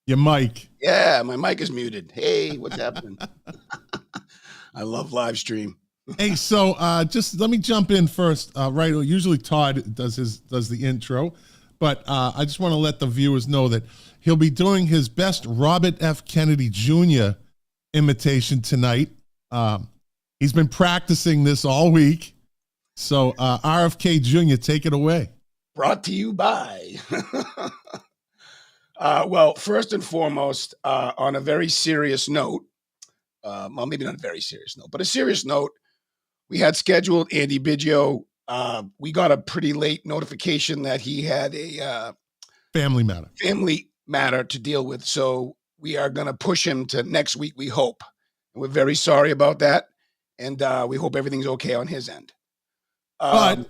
Your mic. Yeah, my mic is muted. Hey, what's happening? I love Livestream. Hey, so just let me jump in first. Right, usually Todd does the intro, but I just want to let the viewers know that he'll be doing his best Robert F. Kennedy Jr. imitation tonight. He's been practicing this all week. So RFK Jr., take it away. Brought to you by. Well, first and foremost, on a very serious note, well, maybe not a very serious note, but a serious note, we had scheduled Andy Biggio. We got a pretty late notification that he had a family matter to deal with. So we are going to push him to next week, we hope. And we're very sorry about that. And we hope everything's okay on his end. But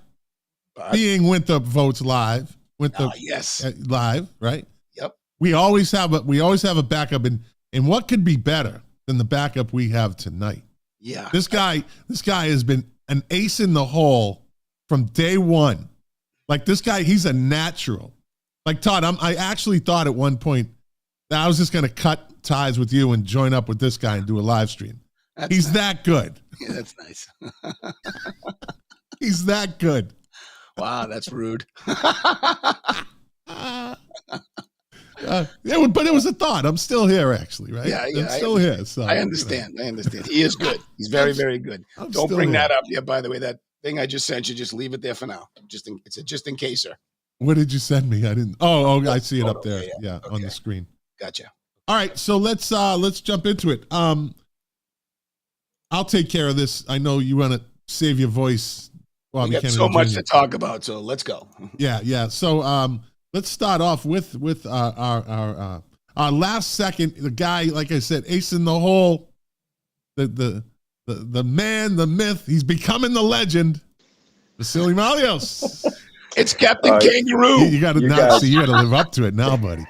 being Winthrop votes live, yes, live, right? Yep. We always have a backup, and what could be better than the backup we have tonight? Yeah. This guy has been an ace in the hole from day one. Like this guy, he's a natural. Like Todd, I actually thought at one point that I was just going to cut ties with you and join up with this guy and do a live stream. He's nice. That good. Yeah, that's nice. He's that good. Wow, that's rude. But it was a thought. I'm still here, actually, right? Yeah, I'm still here. So I understand. I understand. He is good. He's very, very good. Don't bring that up. Yeah, by the way, that thing I just sent you, just leave it there for now. It's a just in caser. What did you send me? I didn't. Oh, I see it up there. Yeah, okay. On the screen. Gotcha. All right, so let's jump into it. I'll take care of this. I know you want to save your voice. We got so much to talk about, so let's go. Yeah. So let's start off with our last second. The guy, like I said, ace in the hole. The man, the myth. He's becoming the legend. Vasily Malios. It's Captain Kangaroo. You got to live up to it now, buddy.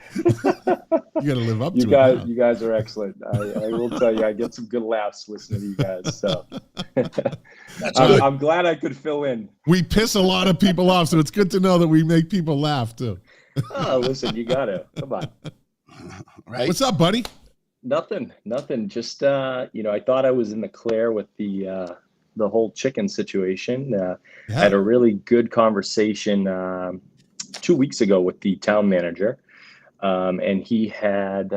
You got to live up to it now. You guys are excellent. I will tell you, I get some good laughs listening to you guys. So I'm glad I could fill in. We piss a lot of people off, so it's good to know that we make people laugh too. Oh, listen, you got to. Come on. Right. What's up, buddy? Nothing. Just, I thought I was in the clear with the whole chicken situation. I had a really good conversation 2 weeks ago with the town manager. And he had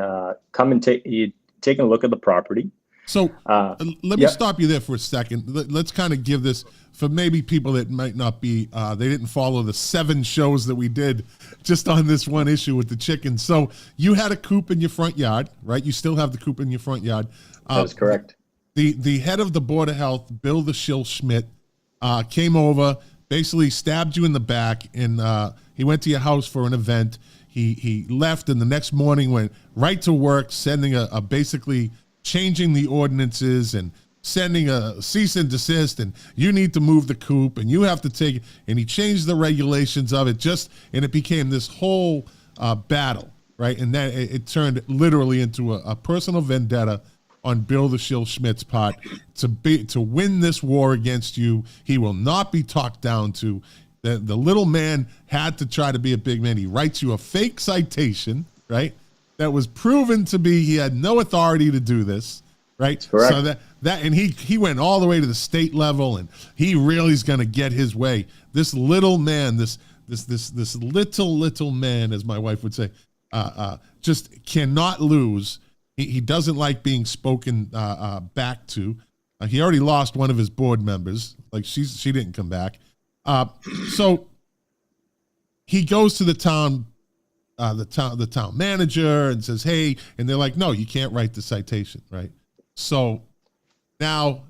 come and taken a look at the property. So let me stop you there for a second. Let's kind of give this for maybe people that might not be, they didn't follow the 7 shows that we did just on this one issue with the chicken. So you had a coop in your front yard, right? You still have the coop in your front yard. That is correct. The head of the Board of Health, Bill the Shill Schmidt, came over, basically stabbed you in the back, and he went to your house for an event. He left, and the next morning went right to work, sending a basically changing the ordinances and sending a cease and desist, and you need to move the coop, and you have to take it. And he changed the regulations of it, and it became this whole battle, right? And then it turned literally into a personal vendetta on Bill the Shill Schmidt's part to win this war against you. He will not be talked down to. The little man had to try to be a big man. He writes you a fake citation, right? That was proven to be, he had no authority to do this, right? Correct. So that and he went all the way to the state level, and he really is going to get his way. This little man, this little man, as my wife would say, just cannot lose. He doesn't like being spoken back to. He already lost one of his board members. Like she didn't come back. So he goes to the town manager and says, "Hey," and they're like, "No, you can't write the citation," right? So now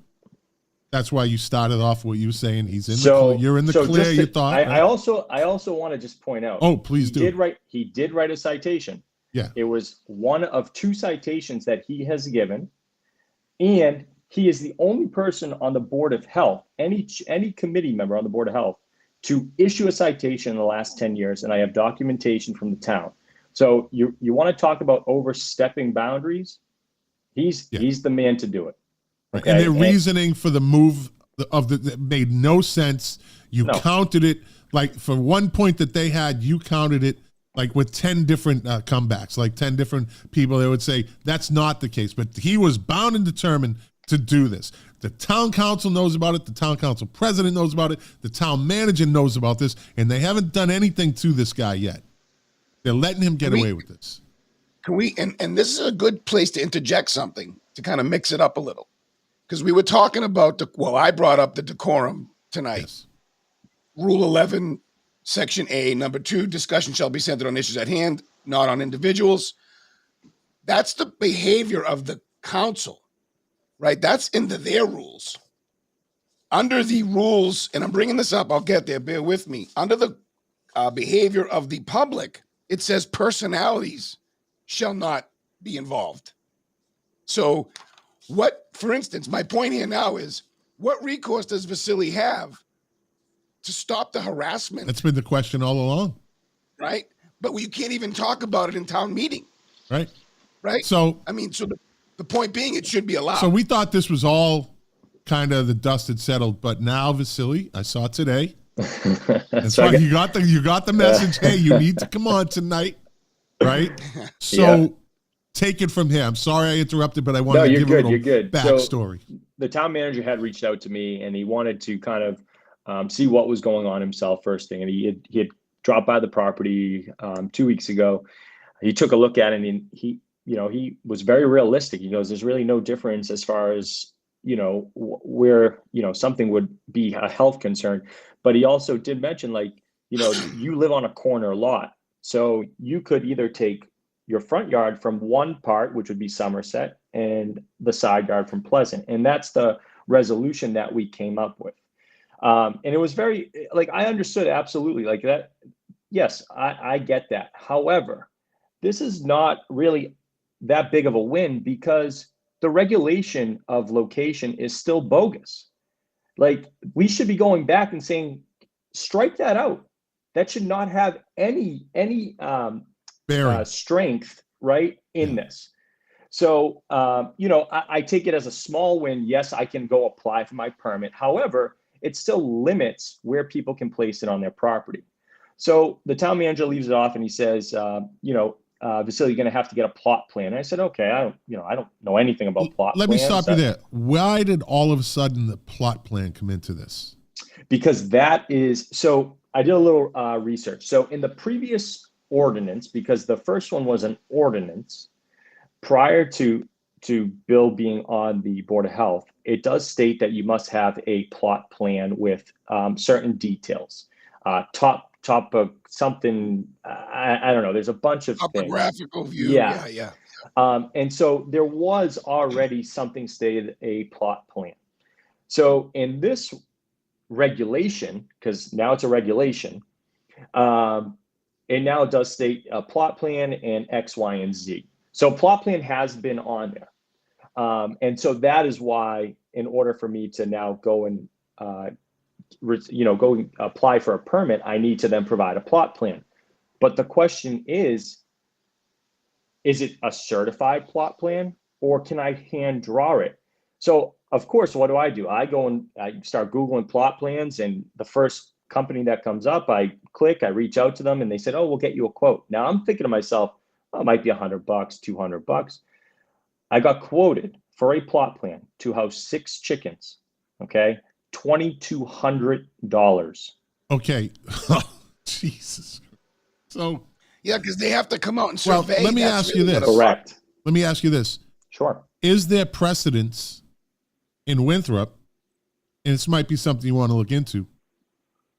that's why you started off what you were saying. You're in the clear. You thought. I also want to just point out. Oh, please do. He did write a citation. Yeah. It was one of 2 citations that he has given, and he is the only person on the Board of Health, any committee member on the Board of Health, to issue a citation in the last 10 years, and I have documentation from the town. So you want to talk about overstepping boundaries? He's the man to do it. Okay? And their reasoning for the move that made no sense. You counted it, like for one point that they had, you counted it like with 10 different comebacks, like 10 different people, they would say that's not the case. But he was bound and determined to do this. The town council knows about it. The town council president knows about it. The town manager knows about this, and they haven't done anything to this guy yet. They're letting him get away with this. Can we, and this is a good place to interject something to kind of mix it up a little. Because we were talking about, I brought up the decorum tonight. Yes. Rule 11, Section A, number 2, discussion shall be centered on issues at hand, not on individuals. That's the behavior of the council, right? That's into their rules. Under the rules, and I'm bringing this up, I'll get there, bear with me. Under the behavior of the public, it says personalities shall not be involved. So for instance, my point here now is, what recourse does Vasily have to stop the harassment? That's been the question all along. Right? But you can't even talk about it in town meeting. Right. Right? So, I mean, so the point being, it should be allowed. So we thought this was all kind of the dust had settled, but now Vasily, I saw today. That's So right. You got the message. Hey, you need to come on tonight. Right? So take it from here. I'm sorry I interrupted, but I wanted to give a little backstory. So the town manager had reached out to me, and he wanted to kind of see what was going on himself first thing. And he had dropped by the property 2 weeks ago. He took a look at it, and he was very realistic. He goes, there's really no difference as far as, where, something would be a health concern. But he also did mention, you live on a corner lot. So you could either take your front yard from one part, which would be Somerset, and the side yard from Pleasant. And that's the resolution that we came up with. And it was very, I understood absolutely like that. Yes, I get that. However, this is not really that big of a win because the regulation of location is still bogus. We should be going back and saying, strike that out. That should not have any strength, right, in this. So, I take it as a small win. Yes, I can go apply for my permit. However, it still limits where people can place it on their property. So the town manager leaves it off and he says, Vasily, you're going to have to get a plot plan. And I said, okay, I don't know anything about plot plans. Let me stop you there. Why did all of a sudden the plot plan come into this? Because so I did a little research. So in the previous ordinance, because the first one was an ordinance prior to Bill being on the Board of Health, it does state that you must have a plot plan with certain details, top of something. I don't know. There's a bunch of topographical view. Yeah. And so there was already something stated, a plot plan. So in this regulation, because now it's a regulation, it now does state a plot plan and X, Y, and Z. So plot plan has been on there. And so that is why, in order for me to now go and, go apply for a permit, I need to then provide a plot plan. But the question is it a certified plot plan or can I hand draw it? So of course, what do? I go and I start Googling plot plans, and the first company that comes up, I click, I reach out to them, and they said, oh, we'll get you a quote. Now I'm thinking to myself, oh, it might be $100, $200. I got quoted for a plot plan to house 6 chickens. Okay. $2,200. Okay. Jesus. So. Yeah, because they have to come out and survey. Well, let me ask you this. Correct. Let me ask you this. Sure. Is there precedence in Winthrop, and this might be something you want to look into,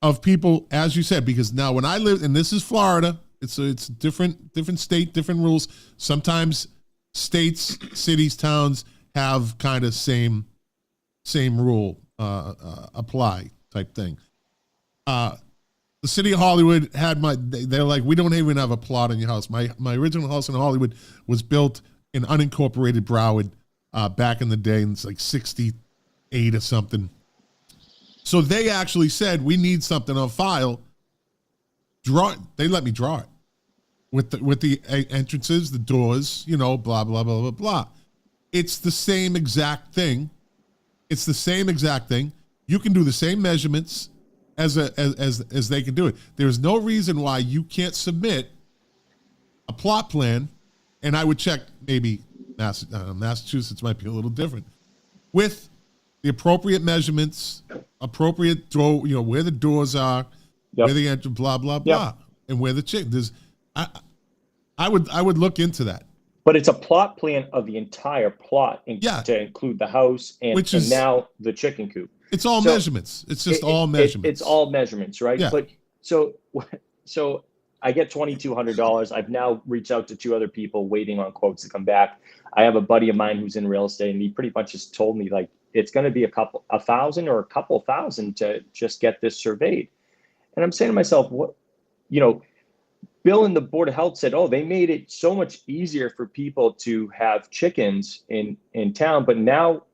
of people, as you said, because now when I live, and this is Florida, it's different state, different rules. Sometimes states, cities, towns have kind of same rule apply type thing. The city of Hollywood had they're like, we don't even have a plot on your house. My original house in Hollywood was built in unincorporated Broward back in the day, and it's like 68 or something. So they actually said, we need something on file. Draw it. They let me draw it with the entrances, the doors, blah, blah, blah, blah, blah. It's the same exact thing. It's the same exact thing. You can do the same measurements as they can do it. There's no reason why you can't submit a plot plan, and I would check maybe Massachusetts might be a little different with the appropriate measurements, appropriate door, where the doors are, where the entrance, blah blah blah, and where the chicken. I would look into that. But it's a plot plan of the entire plot to include the house and now the chicken coop. It's all measurements. It's just all measurements. It's all measurements, right? Yeah. But so I get $2,200. I've now reached out to 2 other people waiting on quotes to come back. I have a buddy of mine who's in real estate, and he pretty much just told me like it's going to be $1,000 or a couple thousand to just get this surveyed. And I'm saying to myself, what, Bill and the Board of Health said, oh, they made it so much easier for people to have chickens in town, but now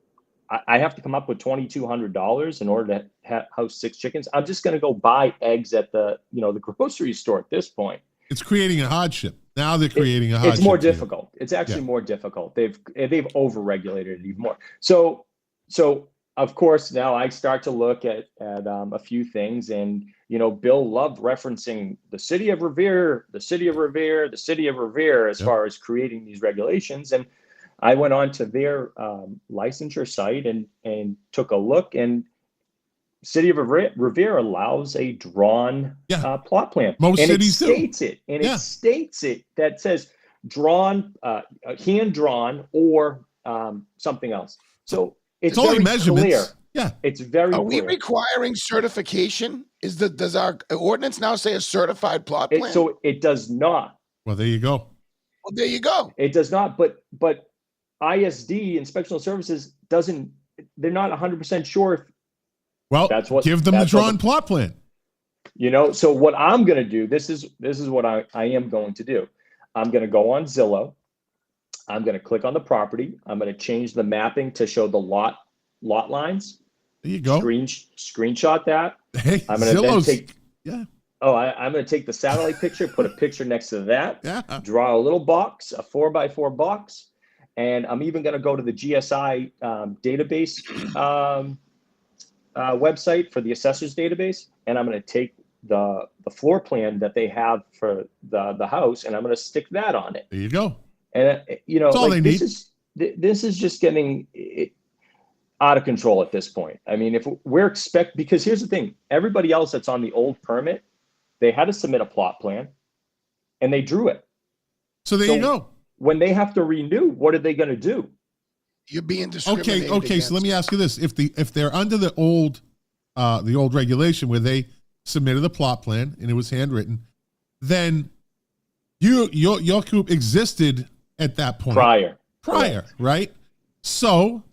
I have to come up with $2,200 in order to house 6 chickens. I'm just going to go buy eggs at the grocery store at this point. It's creating a hardship. Now they're creating a hardship. It's more difficult. It's actually more difficult. They've overregulated it even more. So of course now I start to look at a few things, and Bill loved referencing the city of Revere as far as creating these regulations. And I went on to their licensure site and took a look, and City of Revere allows a drawn plot plan. Most cities do. It states it that says drawn, hand drawn, or something else. So it's only very measurements. clear. Yeah, it's very. Are we requiring certification? Does our ordinance now say a certified plot plan? So it does not. Well, there you go. Well, there you go. It does not. But ISD, Inspectional Services, doesn't. They're not 100% sure if. Well, give them the drawn plot plan. So what I'm going to do, this is what I am going to do. I'm going to go on Zillow. I'm going to click on the property. I'm going to change the mapping to show the lot lines. There you go. Screenshot that. Hey, I'm going to then take. Yeah. Oh, I'm going to take the satellite picture, put a picture next to that. Yeah. Draw a little box, a 4x4 box, and I'm even going to go to the GSI database website for the assessors database, and I'm going to take the floor plan that they have for the house, and I'm going to stick that on it. There you go. And That's all they need. This is just getting out of control at this point. I mean, if we're because here's the thing: everybody else that's on the old permit, they had to submit a plot plan, and they drew it. So there you go. When they have to renew, what are they going to do? You're being discriminated. Okay. So let me ask you this: if they're under the old regulation where they submitted a plot plan and it was handwritten, then your coop existed at that point. Prior, right? So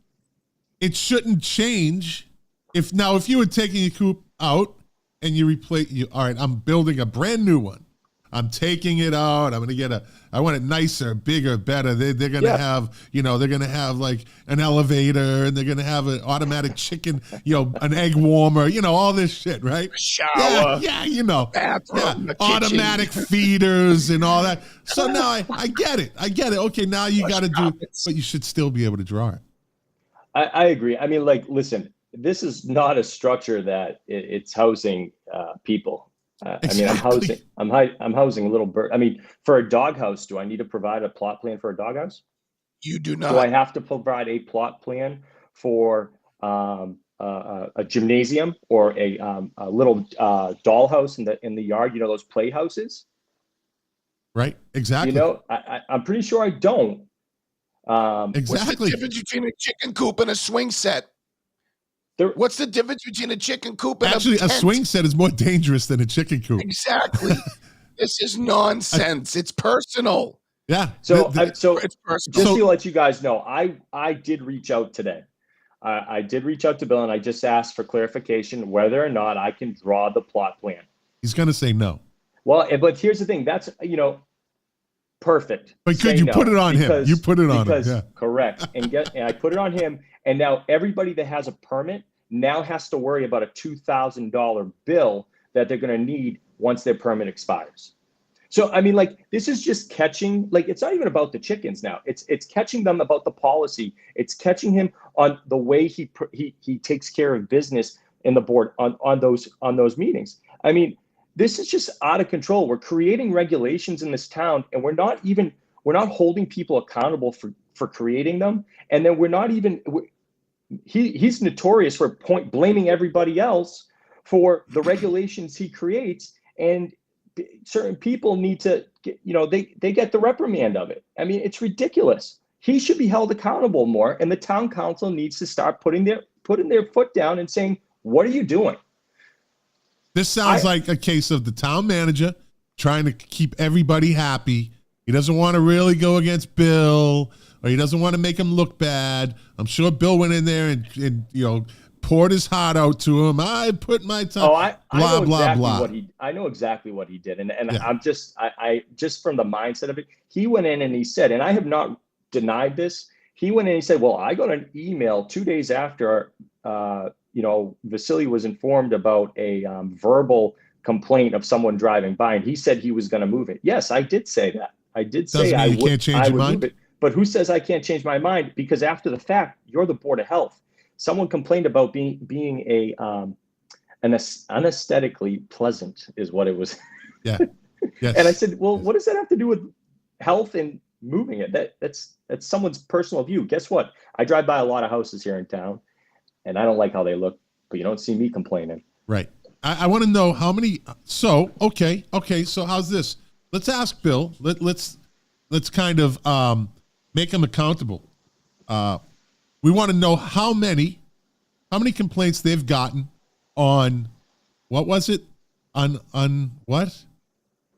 it shouldn't change. If you were taking your coop out and all right, I'm building a brand new one. I'm taking it out. I'm going to I want it nicer, bigger, better. They're going to have, they're going to have like an elevator, and they're going to have an automatic chicken, an egg warmer, all this shit, right? A shower. Yeah, bathroom, automatic feeders and all that. So now I get it. Okay, now you got to do, but you should still be able to draw it. I agree. I mean, listen, this is not a structure that it's housing people. Exactly. I mean, I'm housing a little bird. I mean, for a doghouse, do I need to provide a plot plan for a doghouse? You do not. Do I have to provide a plot plan for a gymnasium or a little dollhouse in the yard? Those playhouses. Right. Exactly. I'm pretty sure I don't. Exactly. What's the difference between a chicken coop and a swing set? What's the difference between a chicken coop and a swing set is more dangerous than a chicken coop? Exactly. This is nonsense. It's personal. Yeah. So it's personal. Just to let you guys know, I did reach out today. I did reach out to Bill, and I just asked for clarification whether or not I can draw the plot plan. He's going to say no. Well, but here's the thing. That's perfect. But could you put it on him? You put it on him. Yeah. Correct. And I put it on him. And now everybody that has a permit now has to worry about a $2,000 bill that they're going to need once their permit expires. So, I mean, this is just catching, it's not even about the chickens now. It's catching them about the policy. It's catching him on the way he takes care of business in the board on those meetings. I mean, this is just out of control. We're creating regulations in this town, and we're not holding people accountable for creating them. And then he's notorious for blaming everybody else for the regulations he creates. And certain people need to get, they get the reprimand of it. I mean, it's ridiculous. He should be held accountable more. And the town council needs to start putting their foot down and saying, what are you doing? This sounds like a case of the town manager trying to keep everybody happy. He doesn't want to really go against Bill, or he doesn't want to make him look bad. I'm sure Bill went in there and poured his heart out to him. I put my time. I know exactly what he did, and I'm just from the mindset of it. He went in and he said, and I have not denied this. He went in and he said, "Well, I got an email 2 days after." Vasily was informed about a verbal complaint of someone driving by, and he said he was going to move it. Yes, I did say that. I did say I would move it. But who says I can't change my mind? Because after the fact, you're the Board of Health. Someone complained about being unesthetically pleasant is what it was. Yeah. Yes. And I said, well, what does that have to do with health and moving it? That's someone's personal view. Guess what? I drive by a lot of houses here in town, and I don't like how they look, but you don't see me complaining. Right. I want to know how many. So, okay. So how's this? Let's ask Bill. Let's kind of make him accountable. We want to know how many complaints they've gotten on, what was it? On what?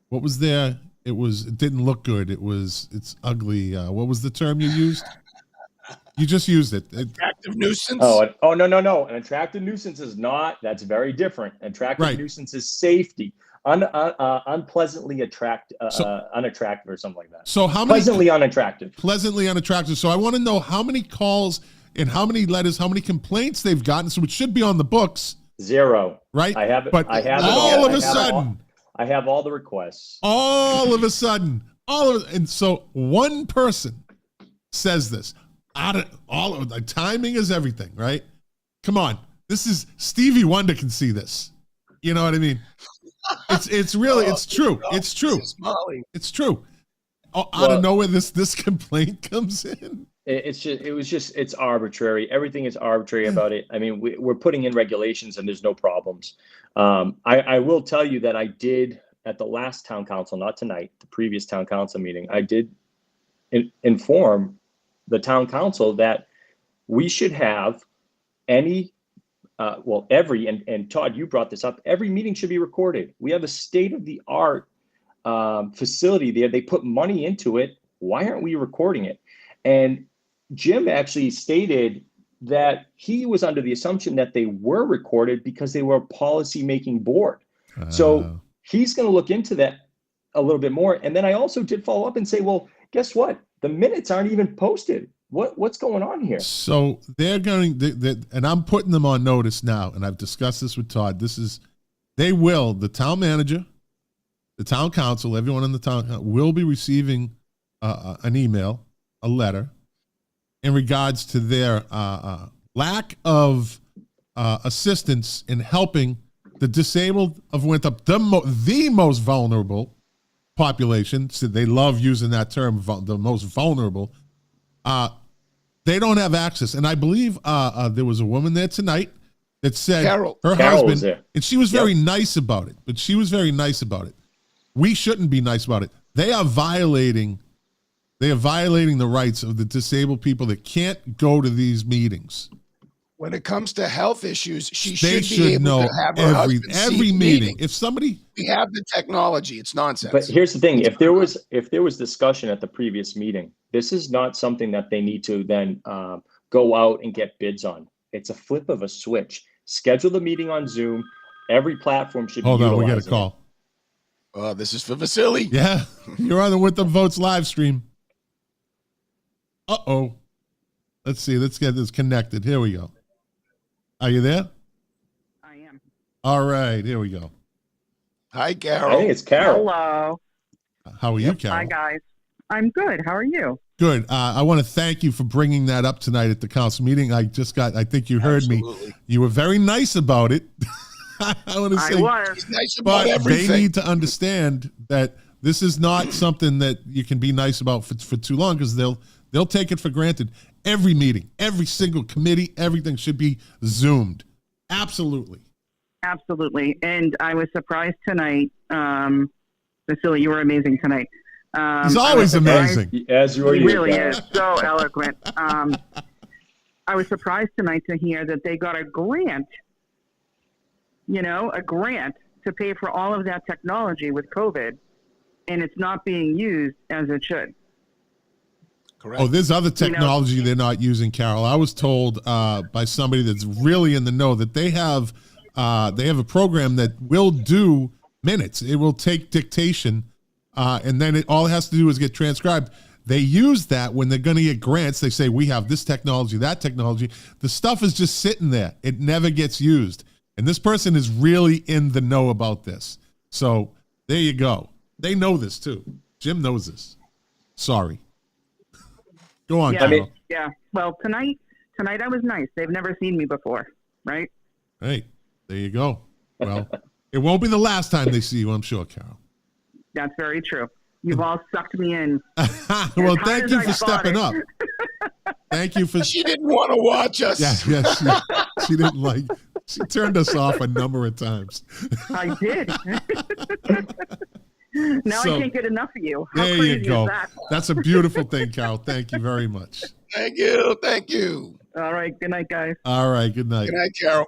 What was there? It didn't look good. It's ugly. What was the term you used? You just used it. Attractive nuisance. Oh, no. An attractive nuisance is not. That's very different. Attractive nuisance is safety. Unpleasantly unattractive or something like that. So how many pleasantly unattractive? Pleasantly unattractive. So I want to know how many calls and how many letters, how many complaints they've gotten. So it should be on the books. 0. Right. I have it. But I have all of a sudden. I have all the requests. All of a sudden, and so one person says this. The timing is everything, right? Come on, this is Stevie Wonder can see this. You know what I mean? It's really it's true. It's true. It's true. Out of nowhere, this complaint comes in. It's arbitrary. Everything is arbitrary about it. I mean, we're putting in regulations and there's no problems. I will tell you that I did at the last town council, not tonight, the previous town council meeting, I did inform the town council that we should have every, and Todd, you brought this up, every meeting should be recorded. We have a state-of-the-art facility there. They put money into it. Why aren't we recording it? And Jim actually stated that he was under the assumption that they were recorded because they were a policy-making board. So he's going to look into that a little bit more. And then I also did follow up and say, well, guess what? The minutes aren't even posted. What's going on here? So they're going, and I'm putting them on notice now, and I've discussed this with Todd. The town manager, the town council, everyone in the town will be receiving an email, a letter, in regards to their lack of assistance in helping the disabled of Winthrop, the most vulnerable population. So they love using that term, the most vulnerable. They don't have access. And I believe there was a woman there tonight that said her husband, and she was very nice about it, but she was very nice about it. We shouldn't be nice about it. They are violating the rights of the disabled people that can't go to these meetings. When it comes to health issues, they should be able know to have her husband every meeting. If somebody, we have the technology, it's nonsense. But here's the thing: if there was discussion at the previous meeting, this is not something that they need to then go out and get bids on. It's a flip of a switch. Schedule the meeting on Zoom. Every platform should. Hold on, we got a call. This is for Vasily. Yeah, you're on the Winthrop Votes live stream. Let's see. Let's get this connected. Here we go. Are you there? I am. All right. Here we go. Hi, Carol. I think it's Carol. Hello. How are you, Carol? Hi, guys. I'm good. How are you? Good. I want to thank you for bringing that up tonight at the council meeting. I think you heard me. You were very nice about it. I want to I say, was. He's nice about but everything. they need to understand that this is not something that you can be nice about for too long, because they'll take it for granted. Every meeting, every single committee, everything should be Zoomed. Absolutely. Absolutely. And I was surprised tonight. Vasily, you were amazing tonight. He's always amazing. As you are. He you, really Carol. is so eloquent. I was surprised tonight to hear that they got a grant, a grant to pay for all of that technology with COVID, and it's not being used as it should. Correct. Oh, there's other technology they're not using, Carol. I was told by somebody that's really in the know that they have a program that will do minutes. It will take dictation, and then all it has to do is get transcribed. They use that when they're going to get grants. They say, we have this technology, that technology. The stuff is just sitting there. It never gets used. And this person is really in the know about this. So there you go. They know this too. Jim knows this. Sorry. Go on, Yeah, Carol. yeah. Well, tonight I was nice. They've never seen me before, right? Hey, there you go. Well, it won't be the last time they see you, I'm sure, Carol. That's very true. You've all sucked me in. Well, As hard thank as you I for fought stepping it. up. Thank you for. She didn't want to watch us. Yeah, she didn't like. She turned us off a number of times. I did. Now So, I can't get enough of you. How There crazy you go. is that? That's a beautiful thing, Carol. Thank you very much. Thank you. Thank you. All right. Good night, guys. All right. Good night. Good night, Carol.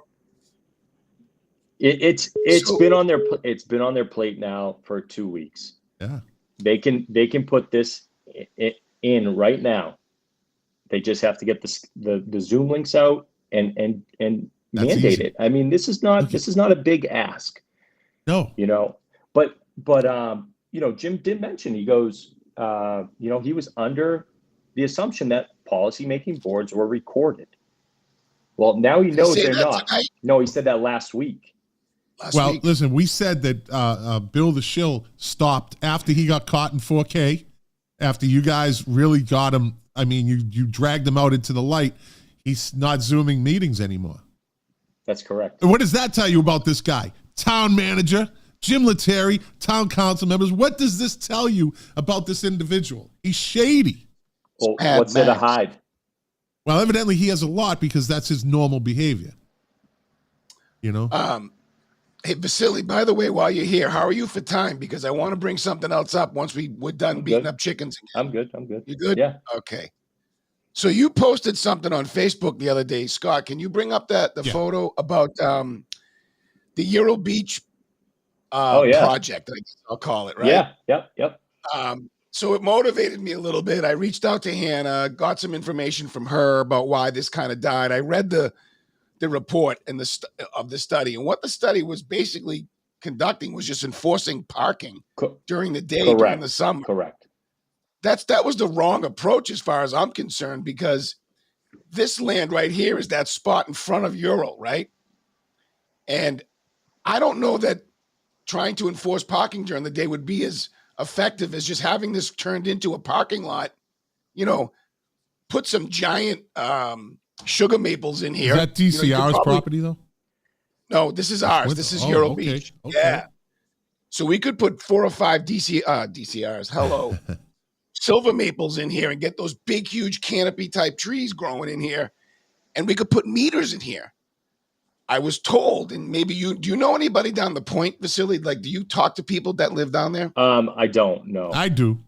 It's So- been on their plate now for 2 weeks. Yeah. They can put this in right now. They just have to get the Zoom links out and That's mandate easy. it. I mean, this is not a big ask, No. But Jim did mention, he goes, he was under the assumption that policymaking boards were recorded. Well, now he knows say they're that not. tonight? No, he said that last week. Well, Week. listen, we said that Bill the Shill stopped after he got caught in 4K, after you guys really got him. I mean, you dragged him out into the light. He's not Zooming meetings anymore. That's correct. And what does that tell you about this guy? Town manager, Jim Lettieri, town council members. What does this tell you about this individual? He's shady. Well, Mad what's there to Max. hide? Well, evidently he has a lot, because that's his normal behavior. Hey, Vasily, by the way, while you're here, how are you for time? Because I want to bring something else up once we're done I'm beating good. up chickens. I'm good. You good? Yeah. Okay. So you posted something on Facebook the other day, Scott. Can you bring up the Yeah. photo about the Euro Beach Yeah. project? I guess I'll call it, right? Yeah. Yep. So it motivated me a little bit. I reached out to Hannah, got some information from her about why this kind of died. I read the report and of the study, and what the study was basically conducting was just enforcing parking during the day during the summer. Correct. That was the wrong approach as far as I'm concerned, because this land right here is that spot in front of Ural, right? And I don't know that trying to enforce parking during the day would be as effective as just having this turned into a parking lot. Put some giant sugar maples in here. Is that You could DCR's probably- property, though? No, this is ours. This is Euro Beach. Okay. Yeah. So we could put 4 or 5 DCRs. Hello. Silver maples in here and get those big, huge canopy type trees growing in here. And we could put meters in here. I was told, and maybe do you know anybody down the point, Vasily? Like, do you talk to people that live down there? I don't know. I do.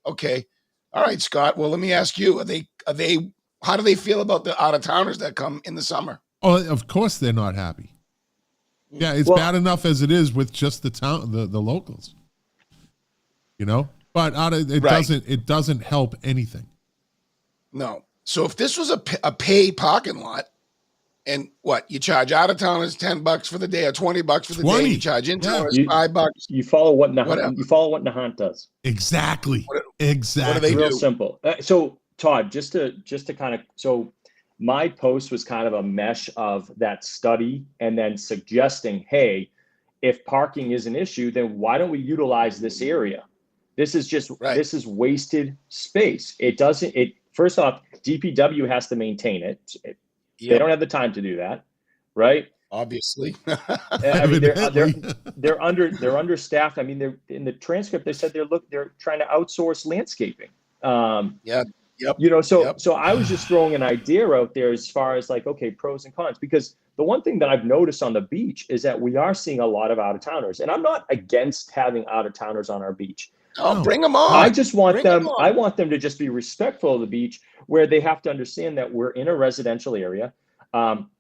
Okay. All right, Scott. Well, let me ask you, how do they feel about the out-of-towners that come in the summer? Oh, of course they're not happy. Yeah, it's bad enough as it is with just the town, the locals. But it doesn't help anything. No. So if this was a pay parking lot, and what you charge out-of-towners $10 for the day or $20 for the day, you charge in-towners $5. You follow what Whatever. Nahant does. Exactly. What Exactly. do they Real do? simple. So Todd, just to kind of, so my post was kind of a mesh of that study and then suggesting, hey, if parking is an issue, then why don't we utilize this area? This is just this is wasted space. First off, DPW has to maintain it. They don't have the time to do that, right? Obviously. I mean, Evidently. they're understaffed. I mean, they're in the transcript. They said they're trying to outsource landscaping. Yeah. Yep. You know, so Yep. so I was just throwing an idea out there as far as like, okay, pros and cons, because the one thing that I've noticed on the beach is that we are seeing a lot of out of towners, and I'm not against having out of towners on our beach. Oh, No. bring them on. I just want Bring 'em them. on. I want them to just be respectful of the beach, where they have to understand that we're in a residential area.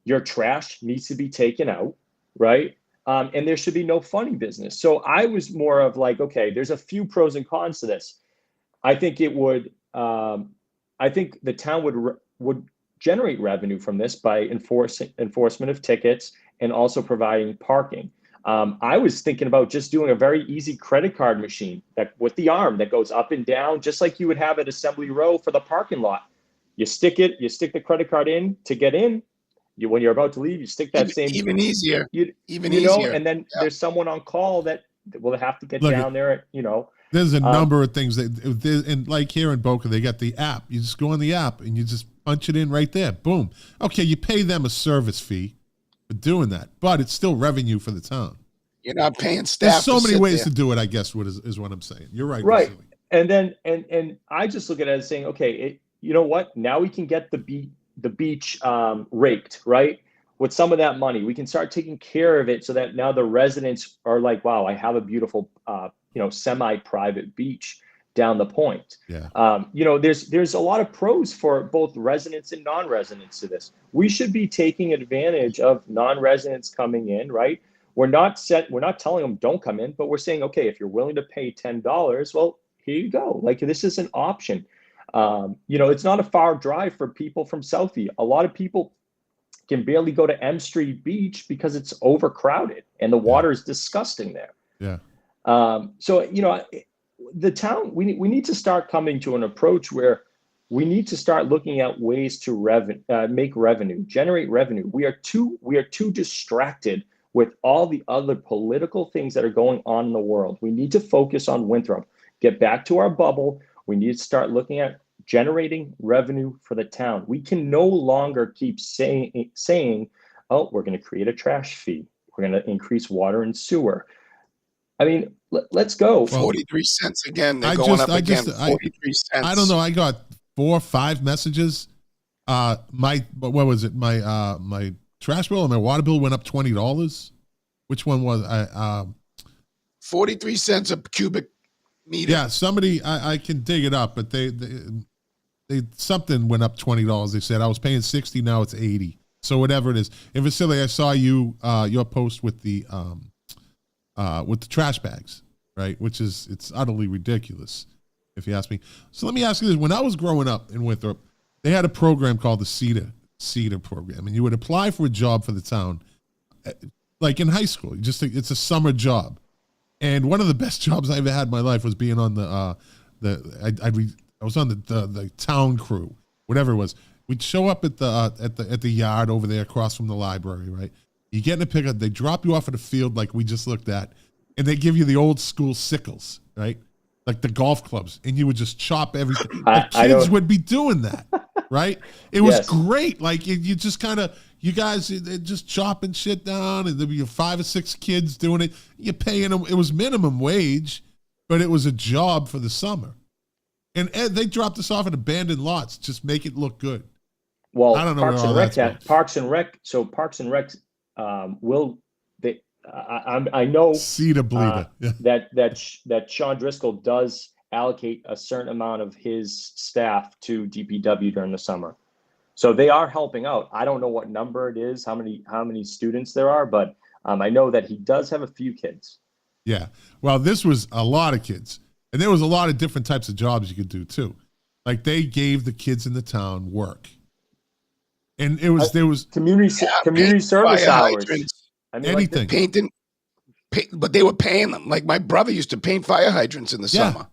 Your trash needs to be taken out, right? And there should be no funny business. So I was more of like, okay, there's a few pros and cons to this. I think it would. I think the town would generate revenue from this by enforcement of tickets and also providing parking. I was thinking about just doing a very easy credit card machine that with the arm that goes up and down, just like you would have at Assembly Row for the parking lot. You stick the credit card in to get in. When you're about to leave, you stick that even easier. Even easier. And then there's someone on call that will have to get down there. There's a number of things and like here in Boca, they got the app. You just go on the app and you just punch it in right there. Boom. Okay, you pay them a service fee for doing that, but it's still revenue for the town. You're not paying staff. There's so many ways to do it, I guess, is what I'm saying. You're right. Right. Vasily. And then and I just look at it as saying, okay, you know what? Now we can get the beach raked, right? With some of that money, we can start taking care of it so that now the residents are like, wow, I have a beautiful semi-private beach down the point. Yeah. There's a lot of pros for both residents and non-residents to this. We should be taking advantage of non-residents coming in, right? We're not telling them don't come in, but we're saying, okay, if you're willing to pay $10, well, here you go. Like, this is an option. It's not a far drive for people from Southie. A lot of people can barely go to M Street Beach because it's overcrowded and the water is disgusting there. Yeah. The town, we need to start coming to an approach where we need to start looking at ways to make revenue, generate revenue. We are too distracted with all the other political things that are going on in the world. We need to focus on Winthrop, get back to our bubble. We need to start looking at generating revenue for the town. We can no longer keep saying, oh, we're going to create a trash fee. We're going to increase water and sewer. I mean, let's go. 43 cents again. They're going up again. 43 cents. I don't know. I got 4 or 5 messages. My trash bill and my water bill went up $20. Which one was I? 43 cents a cubic meter. Yeah, somebody I can dig it up, but they something went up $20. They said I was paying $60, now it's $80. So whatever it is. And Vasily, I saw your post with the trash bags, right? Which it's utterly ridiculous, if you ask me. So let me ask you this: when I was growing up in Winthrop, they had a program called the CETA program, and you would apply for a job for the town, like in high school. It's a summer job, and one of the best jobs I ever had in my life was being on I was on the town crew, whatever it was. We'd show up at the yard over there across from the library, right? You get in a pickup, they drop you off at a field like we just looked at, and they give you the old school sickles, right? Like the golf clubs, and you would just chop everything. The kids would be doing that, right? It was great. Like you just kind of, you guys just chopping shit down, and there'd be 5 or 6 kids doing it. You're paying them. It was minimum wage, but it was a job for the summer. And they dropped us off at abandoned lots, just make it look good. Well, I don't know Parks where all and Rec, that's Parks and Rec I know CETA bleeder. that Sean Driscoll does allocate a certain amount of his staff to DPW during the summer, so they are helping out. I don't know what number it is, how many students there are, but I know that he does have a few kids. Yeah, well, this was a lot of kids, and there was a lot of different types of jobs you could do too. Like they gave the kids in the town work. And there was community service hours. I mean, anything. Like painting, but they were paying them. Like my brother used to paint fire hydrants in the summer.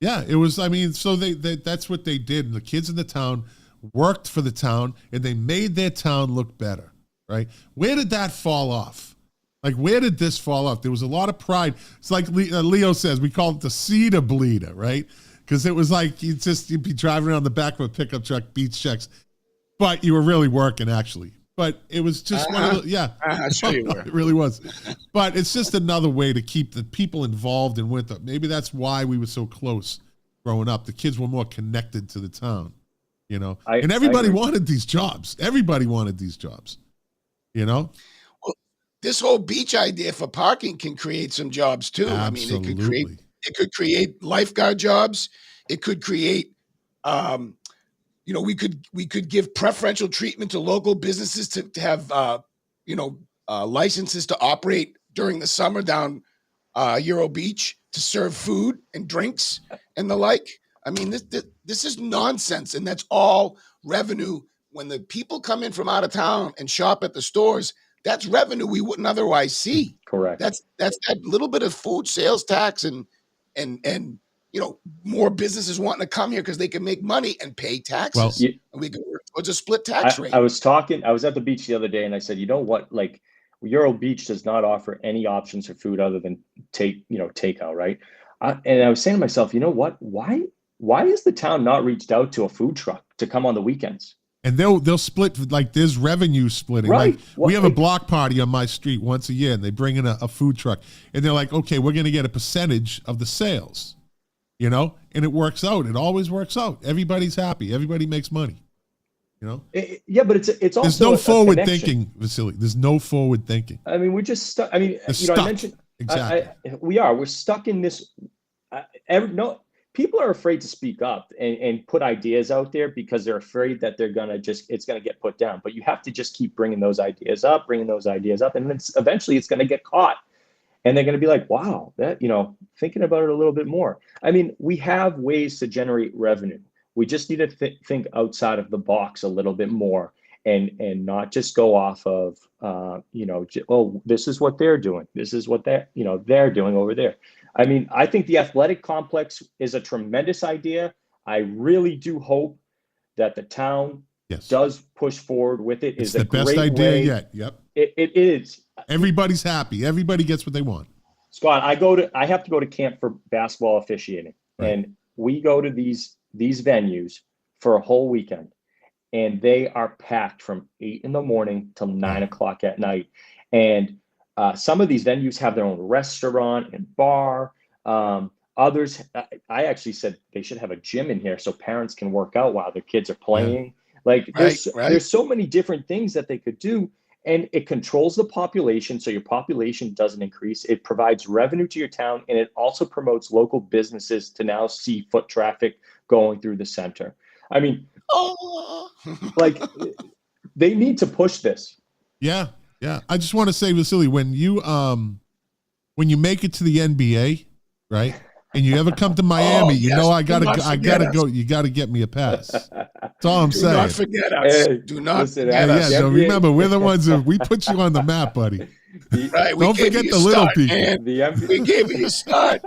Yeah, it was. I mean, so they that's what they did. And the kids in the town worked for the town, and they made their town look better. Right? Where did that fall off? Like, where did this fall off? There was a lot of pride. It's like Leo says, we call it the CETA bleeder, right? Because it was like you'd be driving around the back of a pickup truck, beach checks. But you were really working, actually. but it was just one of the, Sure you were. it really was. But it's just another way to keep the people involved in Winthrop. Maybe that's why we were so close growing up. The kids were more connected to the town, you know, and everybody wanted these jobs. Everybody wanted these jobs, you know. Well, this whole beach idea for parking can create some jobs too. Absolutely. I mean, it could create lifeguard jobs. It could create, you know, we could give preferential treatment to local businesses to have, you know, licenses to operate during the summer down Euro Beach to serve food and drinks and the like. I mean, this is nonsense, and that's all revenue. When the people come in from out of town and shop at the stores, that's revenue we wouldn't otherwise see. Correct. That's that little bit of food sales tax and you know, more businesses wanting to come here because they can make money and pay taxes. Well, and we can work towards a split tax rate. I was at the beach the other day and I said, you know what, like Euro Beach does not offer any options for food other than takeout, right? And I was saying to myself, you know what, why has the town not reached out to a food truck to come on the weekends? And they'll split, like there's revenue splitting. Right. Like we have a block party on my street once a year and they bring in a food truck and they're like, okay, we're going to get a percentage of the sales, you know, and it works out. It always works out. Everybody's happy. Everybody makes money, you know? Yeah, but it's also there's no forward thinking, Vasily. There's no forward thinking. I mean, we're just stuck. I mean, Stuck. I mentioned, Exactly. we're stuck in this. People are afraid to speak up and put ideas out there because they're afraid that it's going to get put down. But you have to just keep bringing those ideas up, and then eventually it's going to get caught. And they're going to be like, wow, that, you know, thinking about it a little bit more. I mean, we have ways to generate revenue. We just need to think outside of the box a little bit more and not just go off of, you know, this is what they're doing. This is what they're doing over there. I mean, I think the athletic complex is a tremendous idea. I really do hope that the town does push forward with it. It's the best idea yet. Yep. It is. Everybody's happy. Everybody gets what they want. Scott, I have to go to camp for basketball officiating, and we go to these venues for a whole weekend, and they are packed from 8 a.m. till 9 o'clock at night. And some of these venues have their own restaurant and bar. Others, I actually said they should have a gym in here so parents can work out while their kids are playing. Yeah. Like there's so many different things that they could do, and it controls the population so your population doesn't increase. It provides revenue to your town, and it also promotes local businesses to now see foot traffic going through the center. I mean, like they need to push this. Yeah. Yeah. I just want to say, Vasily, when you make it to the NBA, right? And you ever come to Miami, you know I gotta go. You gotta get me a pass. That's all I'm saying. Do not forget us. Do not forget us. Yeah, so remember, we're the ones that we put you on the map, buddy. Don't forget the little people. We gave you a start.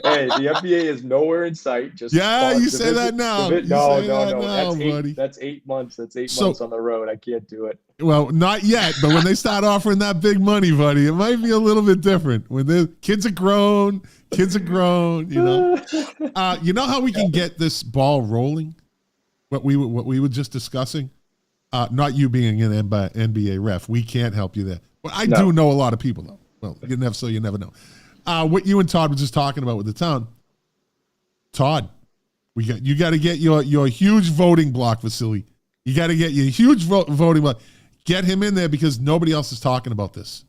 Hey, the NBA is nowhere in sight. Just you say that now. No. That's 8 months. That's 8 months on the road. I can't do it. Well, not yet, but when they start offering that big money, buddy, it might be a little bit different. When the kids are grown, you know. You know how we can get this ball rolling? What we were just discussing? Not you being an NBA ref. We can't help you there. But I do know a lot of people, though. Well, you never know. What you and Todd were just talking about with the town. Todd, you got to get your huge voting block, Vasily. You got to get your huge voting block. Get him in there because nobody else is talking about this.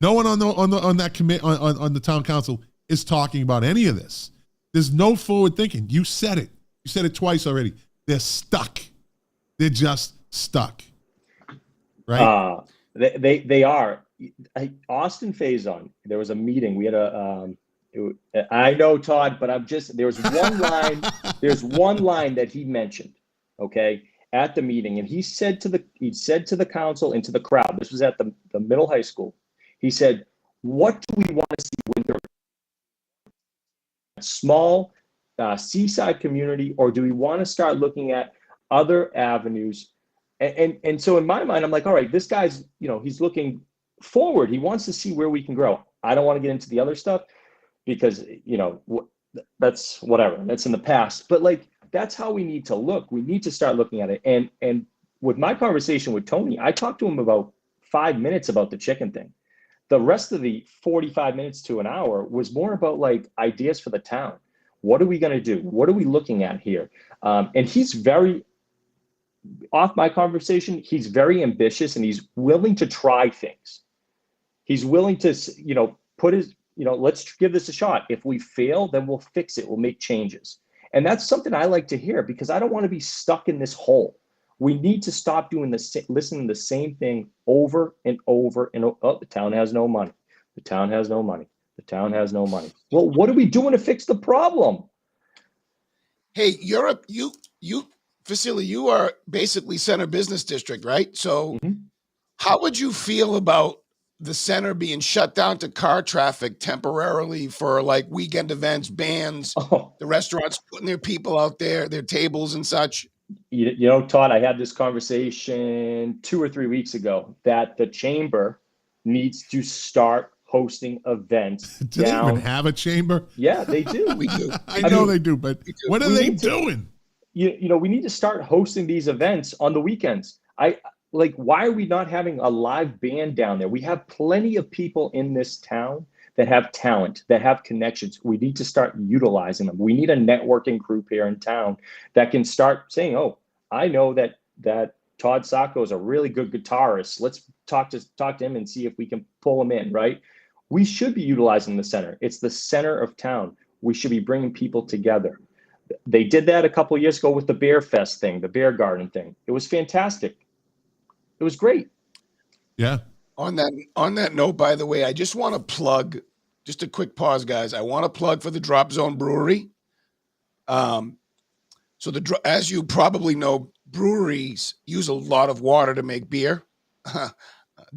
No one on that commit on the town council is talking about any of this. There's no forward thinking. You said it. You said it twice already. They're stuck. They're just stuck. Right? They are. Austin Faison, there was a meeting. We had I know, Todd, but there was one line. There's one line that he mentioned, okay, at the meeting, and he said to the council and to the crowd. This was at the middle high school. He said, "What do we want to see Winthrop? Small seaside community, or do we want to start looking at other avenues?" And so in my mind, I'm like, all right, this guy's, he's looking forward. He wants to see where we can grow. I don't want to get into the other stuff because, that's whatever. That's in the past. But like, that's how we need to look. We need to start looking at it. And with my conversation with Tony, I talked to him about 5 minutes about the chicken thing. The rest of the 45 minutes to an hour was more about like ideas for the town. What are we going to do? What are we looking at here? And he's very, off my conversation, he's very ambitious and he's willing to try things. He's willing to, put his, let's give this a shot. If we fail, then we'll fix it. We'll make changes. And that's something I like to hear because I don't want to be stuck in this hole. We need to stop doing listening to the same thing over and over and over. Oh, the town has no money. The town has no money. The town has no money. Well, what are we doing to fix the problem? Hey, Vasily, you are basically Center Business District, right? So how would you feel about the center being shut down to car traffic temporarily for like weekend events, bands, the restaurants putting their people out there, their tables and such? Todd, I had this conversation 2 or 3 weeks ago that the chamber needs to start hosting events. Do they even have a chamber? Yeah, they do. We do. I know they do, but what are they doing? We need to start hosting these events on the weekends. Why are we not having a live band down there? We have plenty of people in this town that have talent, that have connections. We need to start utilizing them. We need a networking group here in town that can start saying, oh, I know that Todd Sacco is a really good guitarist. Let's talk to him and see if we can pull him in, right? We should be utilizing the center. It's the center of town. We should be bringing people together. They did that a couple of years ago with the Bear Fest thing, the Bear Garden thing. It was fantastic. It was great. Yeah. On that note, by the way, I just want to plug, just a quick pause, guys. I want to plug for the Drop Zone Brewery. As you probably know, breweries use a lot of water to make beer.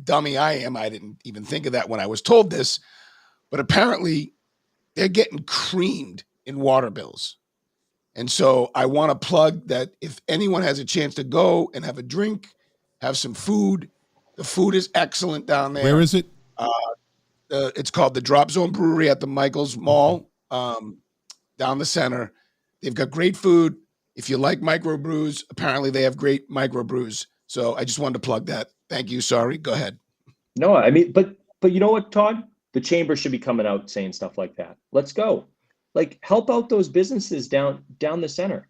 Dummy I am. I didn't even think of that when I was told this. But apparently, they're getting creamed in water bills. And so I want to plug that if anyone has a chance to go and have a drink, have some food, the food is excellent down there. Where is it? It's called the Drop Zone Brewery at the Michaels Mall, down the center. They've got great food. If you like microbrews, apparently they have great microbrews. So I just wanted to plug that. Thank you. Sorry. Go ahead. No, I mean, but you know what, Todd? The chamber should be coming out saying stuff like that. Let's go. Like, help out those businesses down the center.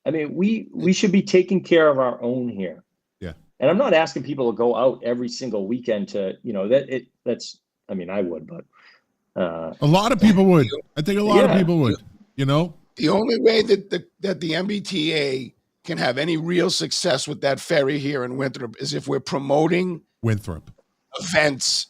I mean, we should be taking care of our own here. Yeah. And I'm not asking people to go out every single weekend to, I would, but a lot of people would. I think a lot of people would, The only way that the MBTA can have any real success with that ferry here in Winthrop is if we're promoting Winthrop events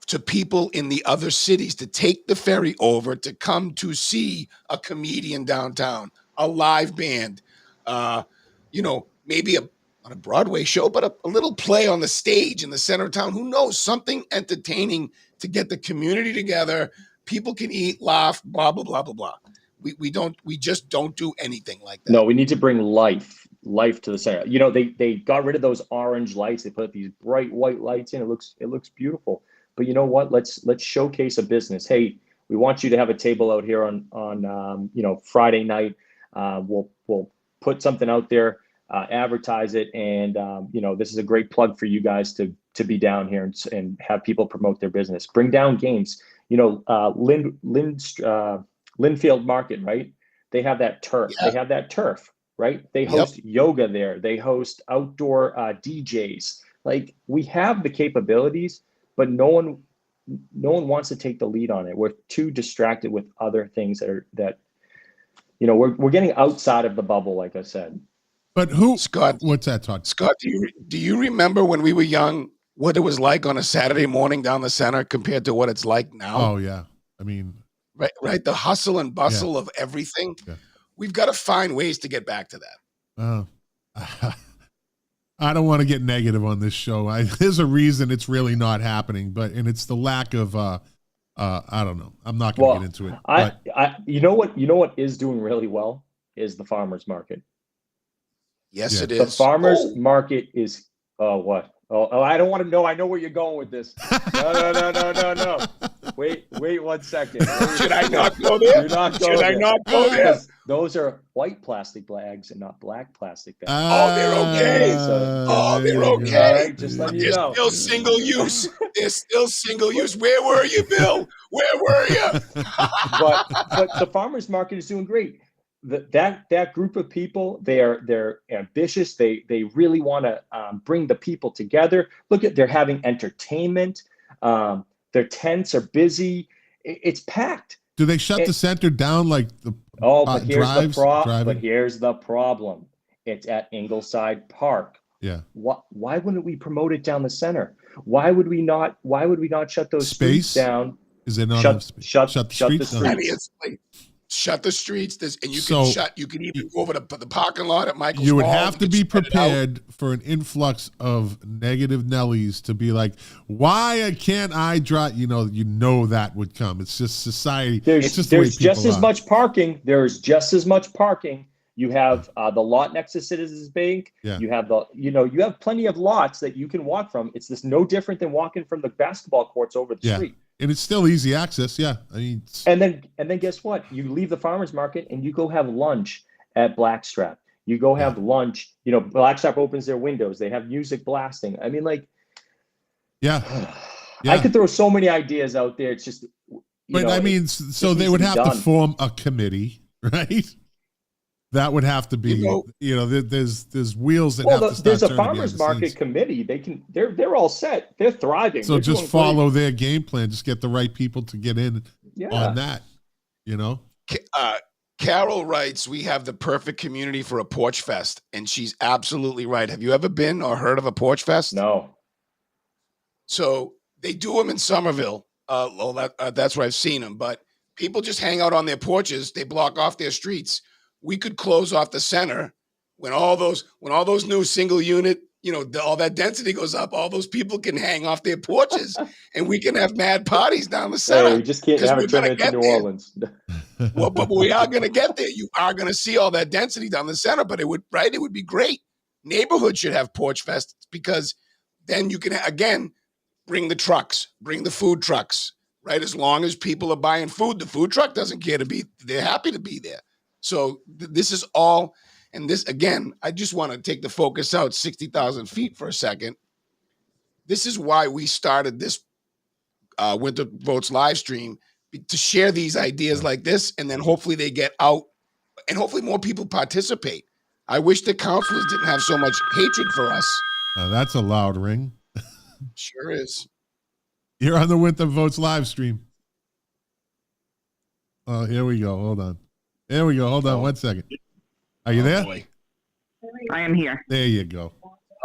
to people in the other cities to take the ferry over to come to see a comedian downtown, a live band, maybe not a Broadway show, but a little play on the stage in the center of town. Who knows? Something entertaining to get the community together. People can eat, laugh, blah, blah, blah, blah, blah. We just don't do anything like that. No, we need to bring life to the center. They got rid of those orange lights. They put these bright white lights in. It looks beautiful. But you know what? Let's showcase a business. Hey, we want you to have a table out here on Friday night. We'll put something out there, advertise it, and this is a great plug for you guys to be down here and have people promote their business. Bring down games. Linfield Market, right? They have that turf. Yeah. They have that turf, right? They host yoga there. They host outdoor DJs. Like, we have the capabilities, but no one wants to take the lead on it. We're too distracted with other things that we're getting outside of the bubble, like I said. But Scott, what's that, Todd? Scott, do you remember when we were young, what it was like on a Saturday morning down the center compared to what it's like now? Oh yeah. I mean, right. The hustle and bustle of everything. Yeah. We've got to find ways to get back to that. I don't want to get negative on this show. There's a reason it's really not happening, and it's the lack of I don't know. I'm not going to get into it. You know what is doing really well is the farmers market. Yes, it is. The farmers market is what? Oh, I don't want to know. I know where you're going with this. No. Wait 1 second. Should I not go there? Should I not go there? those are white plastic bags and not black plastic bags. Oh, they're okay. Oh, they're okay. All right, just letting you They're know. still single use. They're still single use. Where were you, Bill? Where were you? but the farmers market is doing great. That group of people, they're ambitious. They really want to bring the people together. They're having entertainment. Their tents are busy. It's packed. Do they shut the center down like the but here's the problem. It's at Ingleside Park. Yeah. Why wouldn't we promote it down the center? Why would we not shut those streets down? Is there not enough space? Shut the streets. I mean, it's like, shut the streets. You can even go over the parking lot at Michael's. You would have to be prepared for an influx of negative Nellies to be like, why can't I drive? You know that would come. It's just society. There's just as much parking. There's just as much parking. You have the lot next to Citizens Bank. Yeah. You have you have plenty of lots that you can walk from. It's just no different than walking from the basketball courts over the street. And it's still easy access. Yeah. I mean, and then guess what? You leave the farmers market and you go have lunch at Blackstrap. You go have lunch. Blackstrap opens their windows. They have music blasting. I mean, I could throw so many ideas out there. It's just, so they would have to form a committee, right? That would have to be, there's wheels that have to start. There's a farmers market committee. They're all set. They're thriving. So just follow their game plan. Just get the right people to get in on that, Carol writes, we have the perfect community for a porch fest. And she's absolutely right. Have you ever been or heard of a porch fest? No. So they do them in Somerville. That's where I've seen them. But people just hang out on their porches. They block off their streets. We could close off the center when all those new single unit, all that density goes up. All those people can hang off their porches, and we can have mad parties down the center. Hey, we just can't have it turn into New Orleans. Well, but we are going to get there. You are going to see all that density down the center, but it would be great. Neighborhoods should have porch fests because then you can again bring the trucks, bring the food trucks, right? As long as people are buying food, the food truck doesn't care to be. They're happy to be there. So this is all, and this, again, I just want to take the focus out 60,000 feet for a second. This is why we started this Winthrop Votes live stream, to share these ideas like this, and then hopefully they get out, and hopefully more people participate. I wish the councilors didn't have so much hatred for us. That's a loud ring. Sure is. You're on the Winthrop Votes live stream. Oh, here we go. Hold on. There we go. Hold on 1 second. Are you there? Boy. I am here. There you go.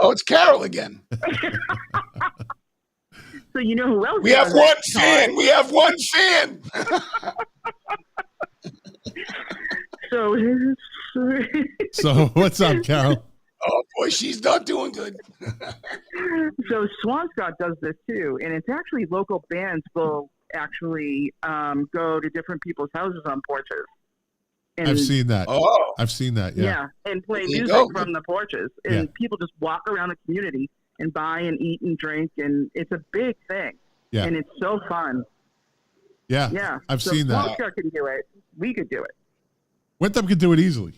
Oh, it's Carol again. So you know who else? We have one fan. We have one fan. So what's up, Carol? Oh boy, she's not doing good. So Swampscott does this too, and it's actually local bands will actually go to different people's houses on porches. And, I've seen that. Oh, I've seen that. Yeah, and play music from the porches, and people just walk around the community and buy and eat and drink, and it's a big thing. Yeah, and it's so fun. Yeah. I've seen that. Swampscott can do it. We could do it. Winthrop could do it easily.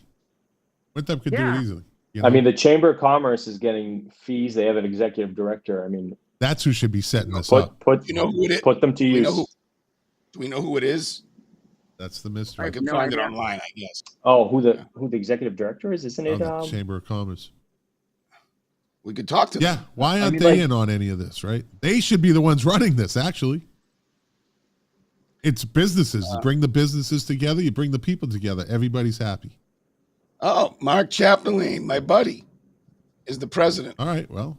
Do it easily. I mean, the Chamber of Commerce is getting fees. They have an executive director. I mean, that's who should be setting this up. Put them to use. Do we know who it is? That's the mystery. I can find it online, I guess. Oh, who the executive director is? Isn't it? The Chamber of Commerce. We could talk to them. Yeah, why aren't they in on any of this, right? They should be the ones running this, actually. It's businesses. You bring the businesses together, you bring the people together. Everybody's happy. Oh, Mark Chaplain, my buddy, is the president. All right, well.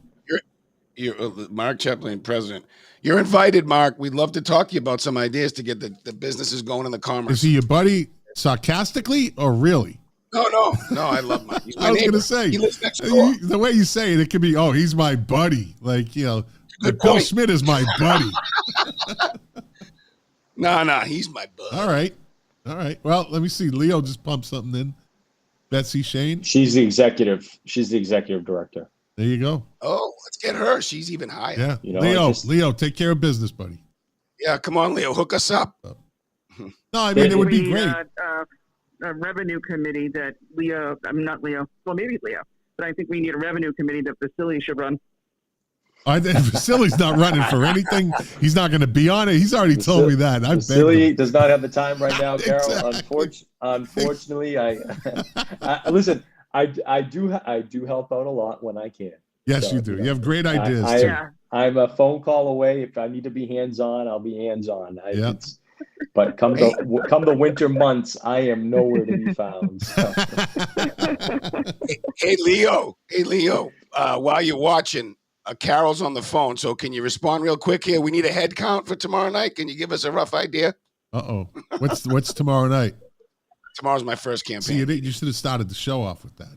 You're Mark Chaplain, president. You're invited, Mark. We'd love to talk to you about some ideas to get the businesses going in the commerce. Is he your buddy sarcastically or really? No, I love Mark. He's my I was neighbor. going to say, he lives next door. The way you say it, it could be, oh, he's my buddy. Like, Bill Schmidt is my buddy. No, he's my buddy. All right. Well, let me see. Leo just pumped something in. Betsy Shane. She's the executive director. There you go. Oh, let's get her. She's even higher. Yeah. Leo, take care of business, buddy. Yeah, come on, Leo. Hook us up. No, I mean, it would be great. revenue committee that Leo, I'm not Leo, well, maybe Leo, but I think we need a revenue committee that Vasily should run. I think Vasily's not running for anything. He's not going to be on it. He's already told me that. I Vasily does not have the time right now, Carol. Exactly. Unfortunately, I listen. I do help out a lot when I can. Yes, So, you do. You have great ideas too. Yeah. I'm a phone call away. If I need to be hands-on, I'll be hands-on. Yeah. But come the winter months, I am nowhere to be found. So. Hey, Leo. While you're watching, Carol's on the phone, so can you respond real quick here? We need a head count for tomorrow night. Can you give us a rough idea? Uh-oh. What's tomorrow night? Tomorrow's my first campaign. See, you should have started the show off with that.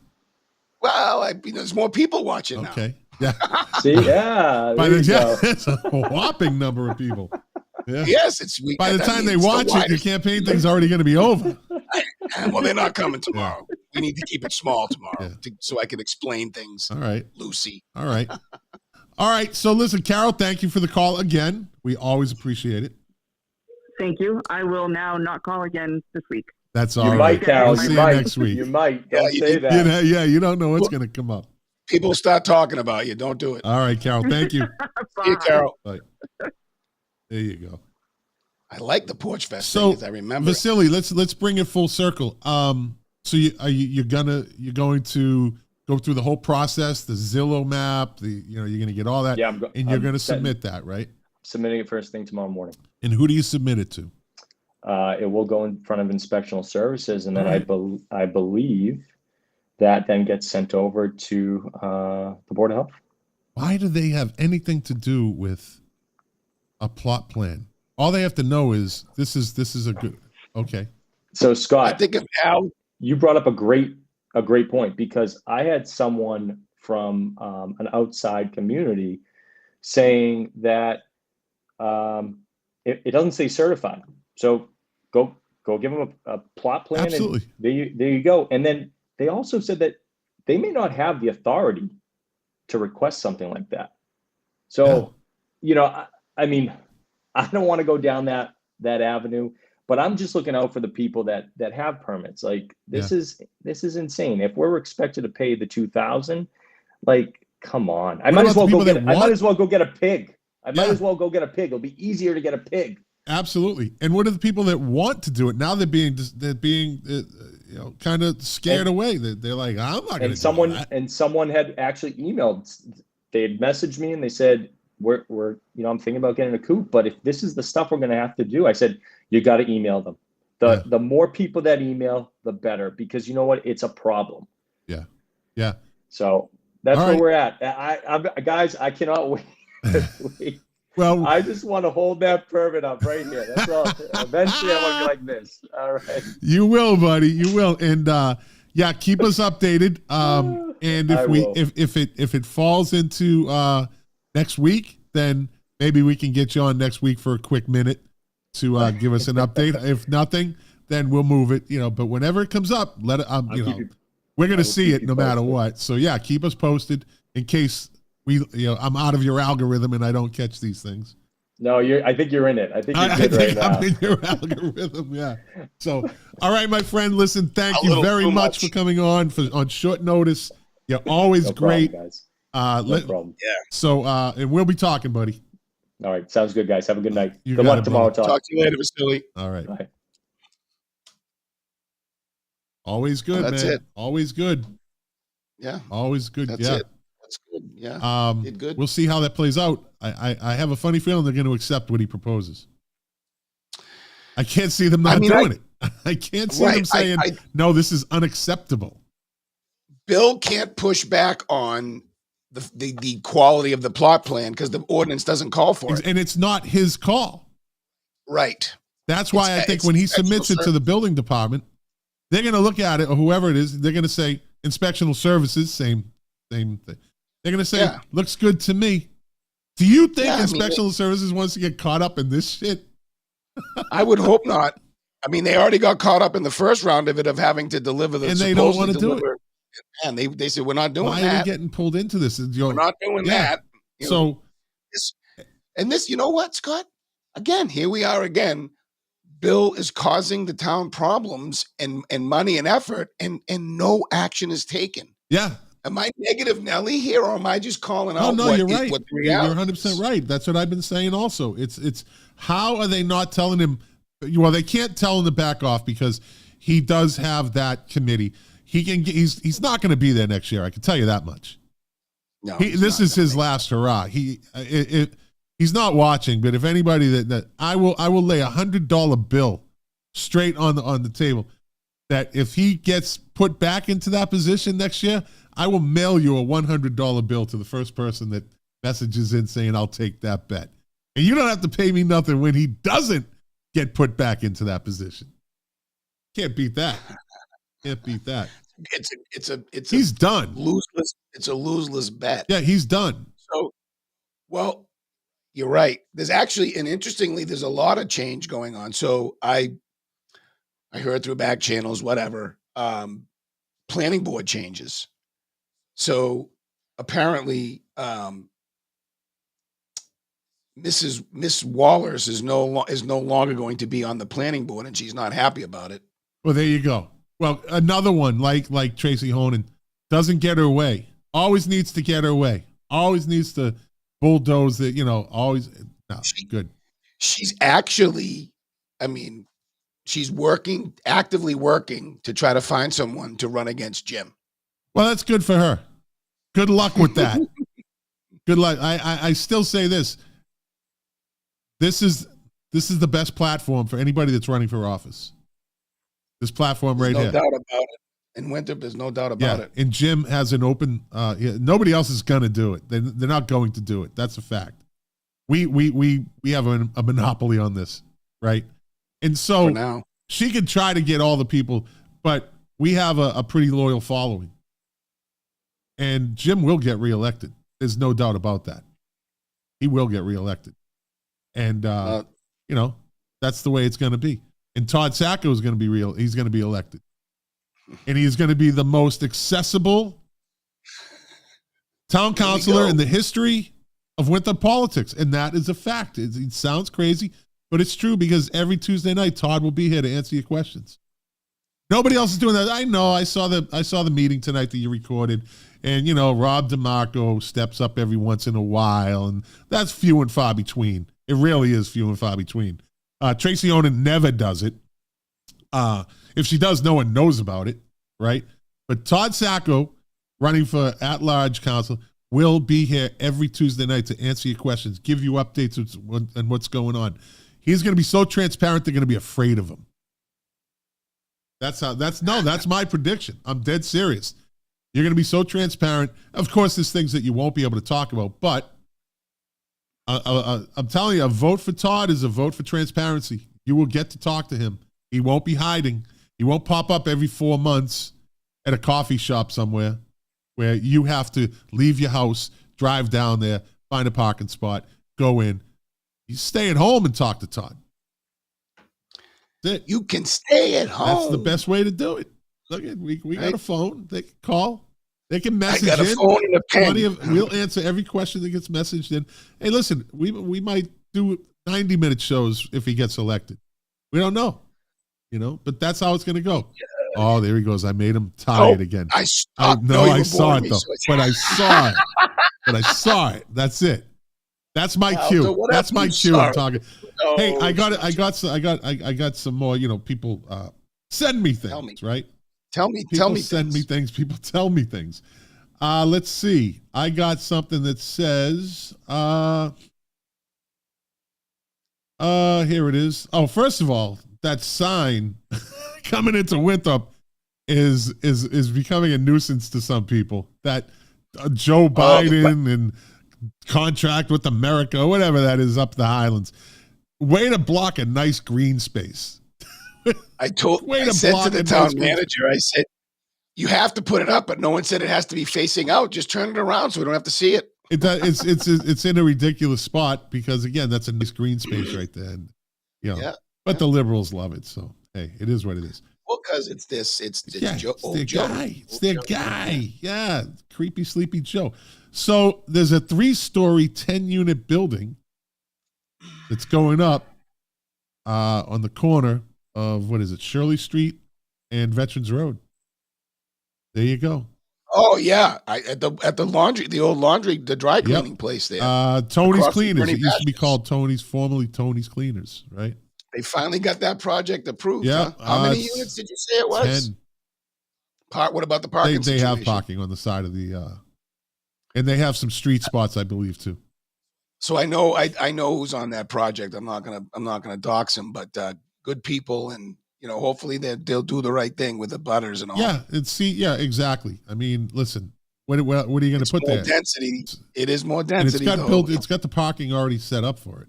Well, there's more people watching now. Okay. Yeah. See, yeah. It's a whopping number of people. Yeah. Yes, it's week. By the time they watch it, your campaign thing's already going to be over. Well, they're not coming tomorrow. Yeah. We need to keep it small tomorrow so I can explain things. All right. Lucy. All right. All right. So listen, Carol, thank you for the call again. We always appreciate it. Thank you. I will now not call again this week. That's all you right. Might, Carol. We'll see you next week. You might. Don't say that. You don't know what's going to come up. People start talking about you. Don't do it. All right, Carol. Thank you. See you, Carol. Bye. There you go. I like the Porch Fest thing, as I remember. Vasily, let's bring it full circle. So you're going to go through the whole process, the Zillow map, you're going to get all that, and you're going to submit that, right? Submitting it first thing tomorrow morning. And who do you submit it to? It will go in front of inspectional services, and then I believe that then gets sent over to the Board of Health. Why do they have anything to do with a plot plan? All they have to know is this is a good. Okay. So Scott, I think of Al. You brought up a great point, because I had someone from an outside community saying that it doesn't say certified. So go give them a plot plan. Absolutely. And there you go. And then they also said that they may not have the authority to request something like that. So, I mean, I don't want to go down that avenue, but I'm just looking out for the people that have permits. Like this is insane. If we're expected to pay the $2,000, like, come on. I might as well go get a pig. Might as well go get a pig. It'll be easier to get a pig. Absolutely. And what are the people that want to do it? Now they're being kind of scared away. They're like, I'm not going to do that. And someone had actually emailed. They had messaged me and they said, we're I'm thinking about getting a coop, but if this is the stuff we're going to have to do, I said, you got to email them. The more people that email, the better, because you know what? It's a problem. Yeah. Yeah. So that's where we're at. Guys, I cannot wait. Well, I just want to hold that permit up right here. That's all. Eventually, I want to be like this. All right. You will, buddy. You will. And keep us updated. And if it falls into next week, then maybe we can get you on next week for a quick minute to give us an update. If nothing, then we'll move it. But whenever it comes up, let it. We're gonna see it no matter what. So keep us posted in case I'm out of your algorithm and I don't catch these things. No, I think you're in it. I think you're good right now. I'm in your algorithm. Yeah. So, all right, my friend. Listen, thank you very much for coming on short notice. You're always great. Problem, guys. No problem. Yeah. So, and we'll be talking, buddy. All right. Sounds good, guys. Have a good night. Good luck tomorrow. Talk to you later, Vasily. All right. Bye. Always good, man. That's it. Always good. Yeah. Always good. That's it. That's good. Yeah. Did good. We'll see how that plays out. I have a funny feeling they're going to accept what he proposes. I can't see them not doing it. I can't see them saying, no, this is unacceptable. Bill can't push back on the quality of the plot plan because the ordinance doesn't call for it. And it's not his call. Right. That's why I think when he submits it to the building department, they're going to look at it, or whoever it is, they're going to say, inspectional services, same thing. They're going to say, looks good to me. Do you think inspectional services wants to get caught up in this shit? I would hope not. I mean, they already got caught up in the first round of it of having to deliver the. And they don't want to do it. And they said, we're not doing that. Why are we getting pulled into this? We're not doing that. So, this, you know what, Scott? Again, here we are again. bill is causing the town problems and money and effort, and no action is taken. Yeah. Am I negative Nelly here, or am I just calling Oh out no, you're right. what the You're reality 100% right. That's what I've been saying also. It's how are they not telling him? Well, they can't tell him to back off because he does have that committee. He's not going to be there next year. I can tell you that much. No, This is his last hurrah. He's not watching, but if anybody that I will lay $100 bill straight on the table that if he gets put back into that position next year, I will mail you a $100 bill to the first person that messages in saying I'll take that bet. And you don't have to pay me nothing when he doesn't get put back into that position. Can't beat that. Can't beat that. He's done. It's a loseless bet. Yeah, he's done. So, well, you're right. There's actually, and interestingly, there's a lot of change going on. So I heard through back channels, whatever, planning board changes. So apparently, Miss Wallers is no longer going to be on the planning board, and she's not happy about it. Well, there you go. Well, another one like Tracy Honan doesn't get her way. Always needs to get her way. Always needs to bulldoze it. Always. No, good. She's actually, she's actively working to try to find someone to run against Jim. Well, that's good for her. Good luck with that. Good luck. I still say this. This is the best platform for anybody that's running for office. This platform right here. No doubt about it. In Winthrop, there's no doubt about it. And Jim has an open. Nobody else is going to do it. They're not going to do it. That's a fact. We have a monopoly on this, right? And so now, she could try to get all the people, but we have a pretty loyal following. And Jim will get reelected. There's no doubt about that. He will get reelected. And, that's the way it's going to be. And Todd Sacco is going to be he's going to be elected. And he's going to be the most accessible town councilor in the history of Winthrop politics. And that is a fact. It sounds crazy, but it's true because every Tuesday night, Todd will be here to answer your questions. Nobody else is doing that. I know. I saw the meeting tonight that you recorded. And, Rob DeMarco steps up every once in a while. And that's few and far between. It really is few and far between. Tracy Onan never does it. If she does, no one knows about it, right? But Todd Sacco, running for at-large council, will be here every Tuesday night to answer your questions, give you updates on what's going on. He's going to be so transparent, they're going to be afraid of him. That's my prediction. I'm dead serious. You're going to be so transparent. Of course, there's things that you won't be able to talk about, but I'm telling you, a vote for Todd is a vote for transparency. You will get to talk to him. He won't be hiding. He won't pop up every 4 months at a coffee shop somewhere where you have to leave your house, drive down there, find a parking spot, go in. You stay at home and talk to Todd. That's it. You can stay at home. That's the best way to do it. Look, we got a phone. They can call. They can message I got a phone and a pen. We'll answer every question that gets messaged in. Hey, listen, we might do 90-minute shows if he gets elected. We don't know, but that's how it's going to go. Yeah. Oh, there he goes. I made him tired again. I saw it though. But I saw it. That's it. That's my cue. That's my cue. I'm talking. Oh, hey, I got some more. People send me things, right? Tell me send me things. People tell me things. Let's see. I got something that says, here it is. Oh, first of all, that sign coming into Winthrop is becoming a nuisance to some people. That Joe Biden and contract with America, whatever that is, up the Highlands. Way to block a nice green space. I said to the town manager, I said, you have to put it up, but no one said it has to be facing out. Just turn it around so we don't have to see it. It's in a ridiculous spot because, again, that's a nice green space right there. And, but the liberals love it. So, hey, it is what it is. Well, because it's their guy. Yeah, creepy, sleepy Joe. So there's a 3-story, 10-unit building that's going up on the corner of, what is it, Shirley Street and Veterans Road. There you go. Oh yeah, at the laundry, the old laundry, the dry cleaning place there. Tony's Across from Cleaners. Bernie It used to be Bash's. called formerly Tony's Cleaners, right? They finally got that project approved. Yeah. Huh? How many units did you say it was? 10. What about the parking They situation? have parking on the side of the, and they have some street spots, I believe, too. So I know who's on that project. I'm not gonna dox him, but good people, and hopefully they'll do the right thing with the butters and all. Yeah, exactly. I mean, listen, what are you going to put more there? Density. It is more And density. it's got the parking already set up for it.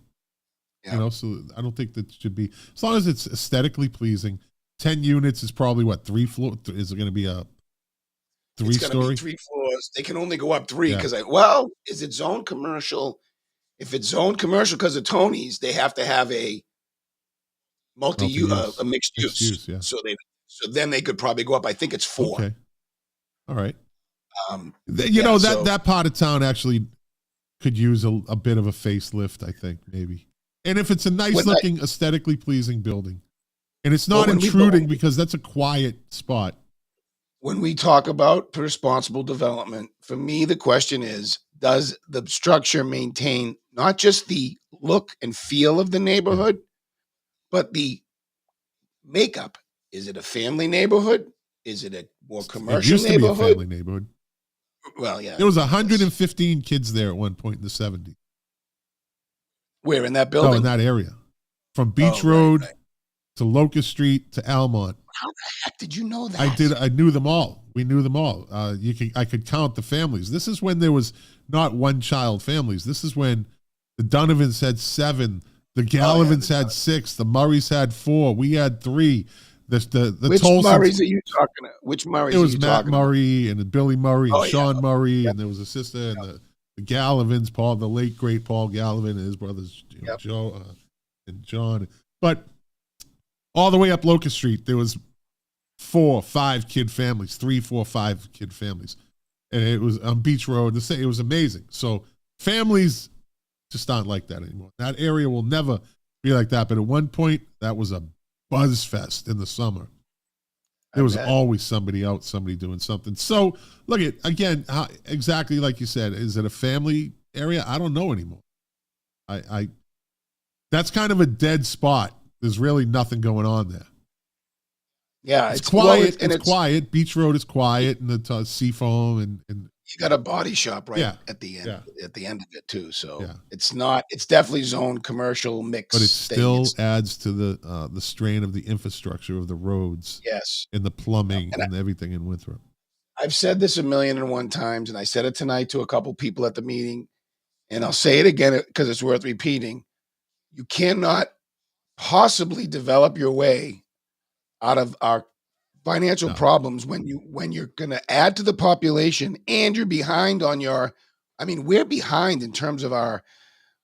Yeah. So I don't think that should be, as long as it's aesthetically pleasing. 10 units is probably what, 3 floors? Is it going to be a 3-story? 3 floors. They can only go up 3 Yeah. because is it zone commercial? If it's zone commercial because of Tony's, they have to have a Multi-use. a mixed use. Yeah. So then they could probably go up. I think it's 4. Okay. All right. So that part of town actually could use a bit of a facelift, I think, maybe. And if it's a nice looking, aesthetically pleasing building, and it's not intruding, because that's a quiet spot. When we talk about responsible development, for me, the question is, does the structure maintain not just the look and feel of the neighborhood, but the makeup? Is it a family neighborhood? Is it a more commercial It used to be a neighborhood? family neighborhood. Well, yeah. There was 115 kids there at one point in the 70s. Where, in that building? No, in that area. From Beach Road to Locust Street to Almont. How the heck did you know that? I knew them all. We knew them all. I could count the families. This is when there was not one-child families. This is when the Donovans had 7, the Gallivans had 6, the Murrays had 4, we had 3. Which Tolsons, Murrays are you talking about? Which Murrays it are was you Matt talking about? Murray and Billy Murray and Sean Murray, Yep. and there was a sister, and the Gallivans, the late great Paul Gallivan and his brothers Joe and John. But all the way up Locust Street, there was 4, 5 kid families, 3, 4, 5 kid families, and it was on Beach Road. It was amazing. So families just aren't like that anymore. That area will never be like that. But at one point, that was a buzz fest in the summer. There was always somebody out, somebody doing something. So look at, again, exactly like you said, is it a family area? I don't know anymore. That's kind of a dead spot. There's really nothing going on there. Yeah, it's quiet. It's quiet. Beach Road is quiet, and the Seafoam and you got a body shop at the end at the end of it too. So it's definitely zone commercial mix. But it still adds to the strain of the infrastructure of the roads. Yes. And the plumbing and everything in Winthrop. I've said this 1,000,001 times, and I said it tonight to a couple people at the meeting, and I'll say it again because it's worth repeating. You cannot possibly develop your way out of our financial problems when you're going to add to the population and you're behind on we're behind in terms of our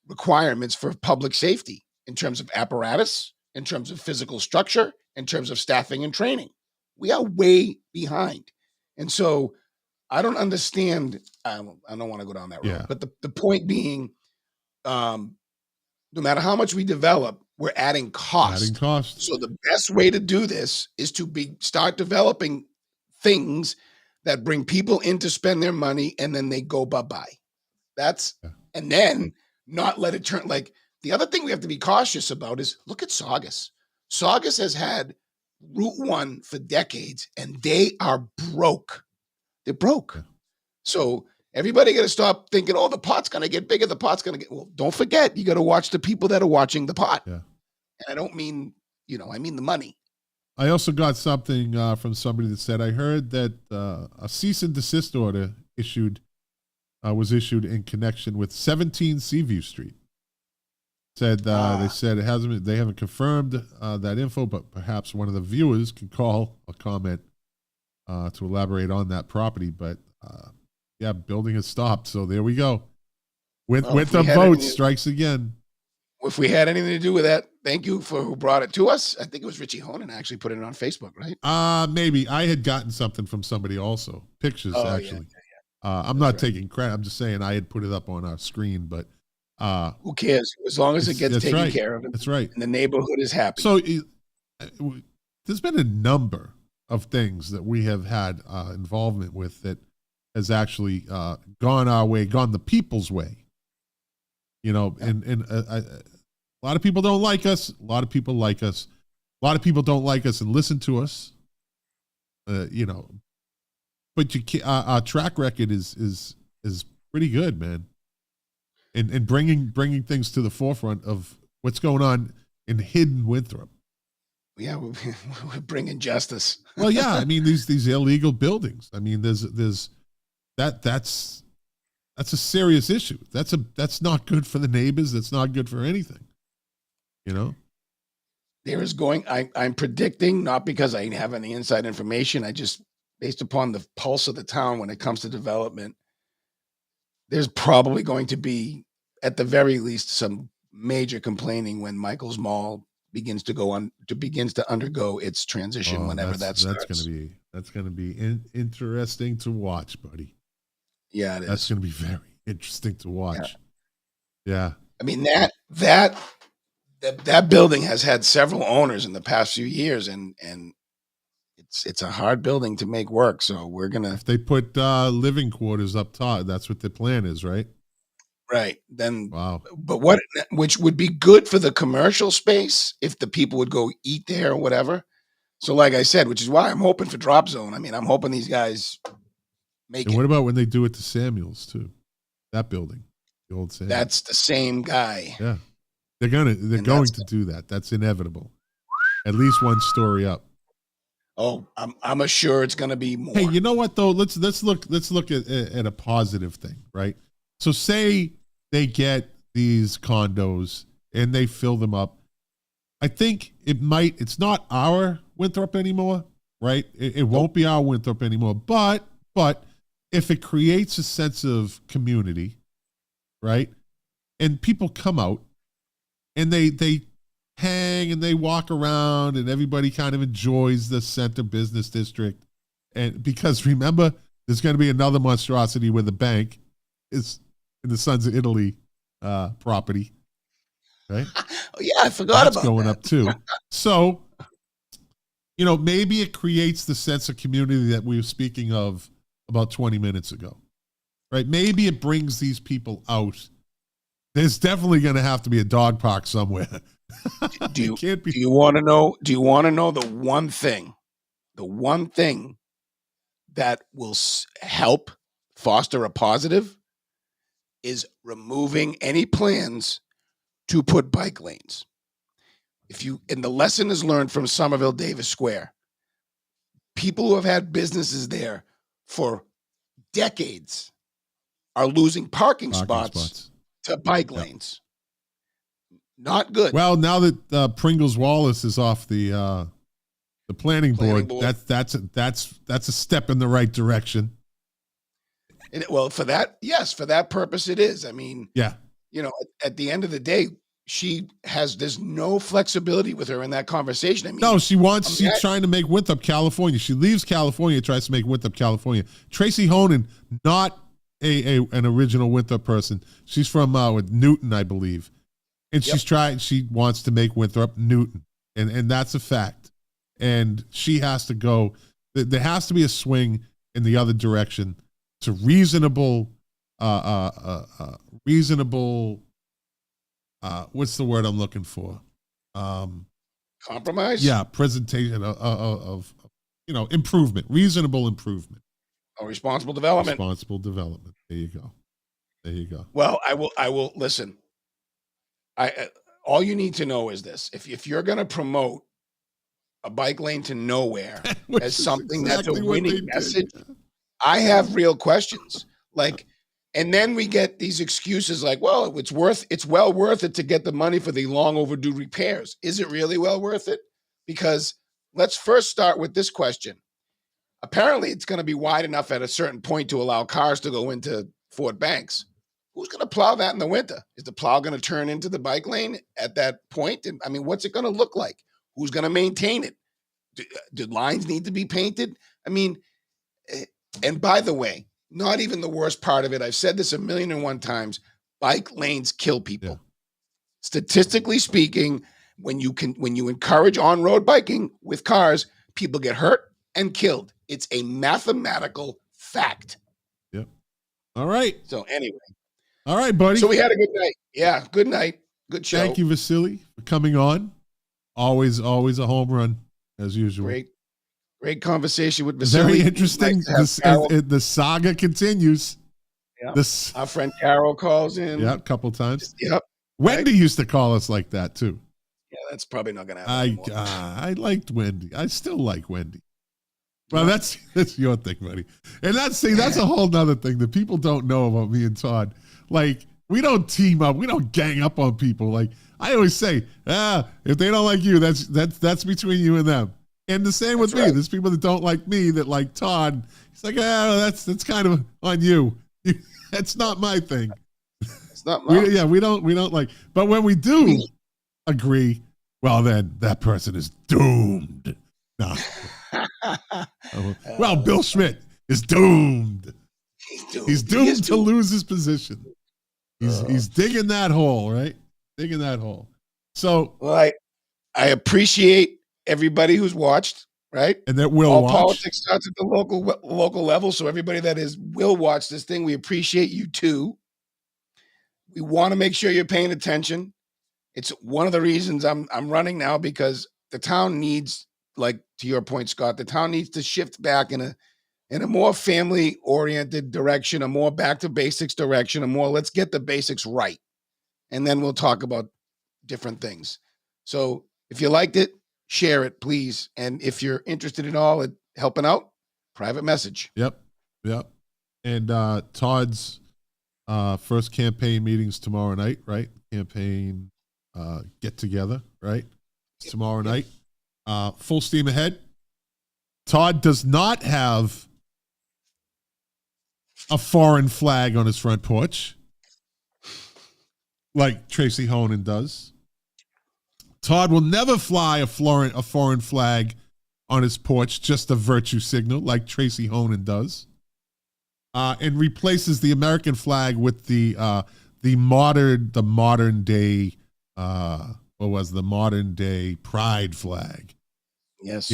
requirements for public safety, in terms of apparatus, in terms of physical structure, in terms of staffing and training. We are way behind. And so I don't understand. I don't want to go down that road, but the point being, no matter how much we develop, we're adding cost. So the best way to do this is to start developing things that bring people in to spend their money, and then they go bye-bye. And then not let it turn. Like, the other thing we have to be cautious about is, look at Saugus. Saugus has had Route 1 for decades, and they are broke. They're broke. So everybody got to stop thinking, the pot's going to get bigger. The pot's going to get, well, don't forget, you got to watch the people that are watching the pot. Yeah. And I don't mean, I mean the money. I also got something from somebody that said, I heard that a cease and desist order was issued in connection with 17 Seaview Street. They said they haven't confirmed that info, but perhaps one of the viewers can call or comment to elaborate on that property. But building has stopped. So there we go. With the vote strikes again. If we had anything to do with that, thank you for who brought it to us. I think it was Richie Honan actually put it on Facebook, right? Maybe. I had gotten something from somebody also. Pictures, actually. I'm not taking credit. I'm just saying I had put it up on our screen, but Who cares? As long as it gets that's taken right. care of, That's right. and the neighborhood is happy. So there's been a number of things that we have had involvement with that has actually gone our way, gone the people's way. You know, and a lot of people don't like us. A lot of people like us. A lot of people don't like us and listen to us. You know, but our track record is pretty good, man. And bringing things to the forefront of what's going on in hidden Winthrop. Yeah, we're bringing justice. Well, yeah, I mean these illegal buildings. I mean, there's that's a serious issue. That's not good for the neighbors. That's not good for anything. You know. There is going. I'm predicting, not because I have any inside information. I just, based upon the pulse of the town when it comes to development, there's probably going to be, at the very least, some major complaining when Michael's Mall begins to undergo its transition. Whenever that starts, that's gonna be interesting to watch, buddy. Yeah, it is. That's gonna be very interesting to watch. Yeah. I mean that building has had several owners in the past few years, and it's a hard building to make work. So we're gonna. If they put living quarters up top, that's what the plan is, right? Right. Then, wow. But which would be good for the commercial space if the people would go eat there or whatever. So, like I said, which is why I'm hoping for Drop Zone. I mean, I'm hoping these guys make and it. What about when they do it to Samuel's too? That building, the old Samuel's. That's the same guy. Yeah, they're going to do that. That's inevitable. At least one story up. Oh, I'm sure it's going to be more. Hey, you know what though? Let's look at a positive thing, right? So say they get these condos and they fill them up. I think it's not our Winthrop anymore, right? It won't be our Winthrop anymore. But if it creates a sense of community, right? And people come out and they hang and they walk around and everybody kind of enjoys the center business district. And because remember, there's going to be another monstrosity where the bank is in the Sons of Italy property, right? Oh, yeah, I forgot That's about going that. up too. So, you know, maybe it creates the sense of community that we were speaking of about 20 minutes ago, right? Maybe it brings these people out. There's definitely going to have to be a dog park somewhere. Do you want to know? Do you want to know the one thing that will help foster a positive is removing any plans to put bike lanes. And the lesson is learned from Somerville Davis Square. People who have had businesses there for decades are losing parking spots to bike lanes. Not good. Well, now that Pringles Wallace is off the planning board, that's a step in the right direction. And for that purpose, it is. I mean, yeah, you know, at the end of the day, there's no flexibility with her in that conversation. I mean, no, she's trying to make Winthrop, California. She leaves California, tries to make Winthrop, California. Tracy Honan, not an original Winthrop person. She's from Newton, I believe. And she wants to make Winthrop Newton. And that's a fact. And she has to go. There has to be a swing in the other direction to reasonable, what's the word I'm looking for? Compromise? Yeah, presentation of improvement, reasonable improvement. Oh, responsible development. Responsible development. There you go. Well, I will listen. All you need to know is this: if you're going to promote a bike lane to nowhere as something that's a winning message, I have real questions. And then we get these excuses like, well, it's well worth it to get the money for the long overdue repairs. Is it really well worth it? Because let's first start with this question. Apparently, it's going to be wide enough at a certain point to allow cars to go into Fort Banks. Who's going to plow that in the winter? Is the plow going to turn into the bike lane at that point? And I mean, what's it going to look like? Who's going to maintain it? Do lines need to be painted? I mean, and by the way, not even the worst part of it. I've said this 1,000,001 times. bike lanes kill people. Yeah. Statistically speaking, when you encourage on-road biking with cars, people get hurt and killed. It's a mathematical fact. Yep. All right. So anyway. All right, buddy. So we had a good night. Yeah, good night. Good show. Thank you, Vasily, for coming on. Always a home run, as usual. Great conversation with Vasily. Very interesting. Nice The saga continues. Yeah. Our friend Carol calls in. Yeah, a couple times. Yep. Wendy used to call us like that too. Yeah, that's probably not going to happen anymore. I liked Wendy. I still like Wendy. Well, that's your thing, buddy. And that's a whole nother thing that people don't know about me and Todd. Like, we don't team up. We don't gang up on people. Like I always say, if they don't like you, that's between you and them. And the same with me. There's people that don't like me that like Todd. He's like, that's kind of on you. That's not my thing. It's not mine. We don't like. But when we do agree, well, then that person is doomed. No. Well, Bill Schmidt is doomed. He's doomed to lose his position. He's digging that hole, right? Digging that hole. So, well, I appreciate everybody who's watched, right? And that will all watch. Politics starts at the local level. So everybody that will watch this thing, we appreciate you too. We want to make sure you're paying attention. It's one of the reasons I'm running now, because the town needs, like to your point, Scott, the town needs to shift back in a more family-oriented direction, a more back to basics direction, a more let's get the basics right. And then we'll talk about different things. So if you liked it, share it, please. And if you're interested at all in helping out, private message. Yep. And Todd's first campaign meetings tomorrow night, right? Campaign get together, right? Tomorrow night. Full steam ahead. Todd does not have a foreign flag on his front porch like Tracy Honan does. Todd will never fly a foreign flag on his porch, just a virtue signal like Tracy Honan does, and replaces the American flag with the modern day pride flag. Yes.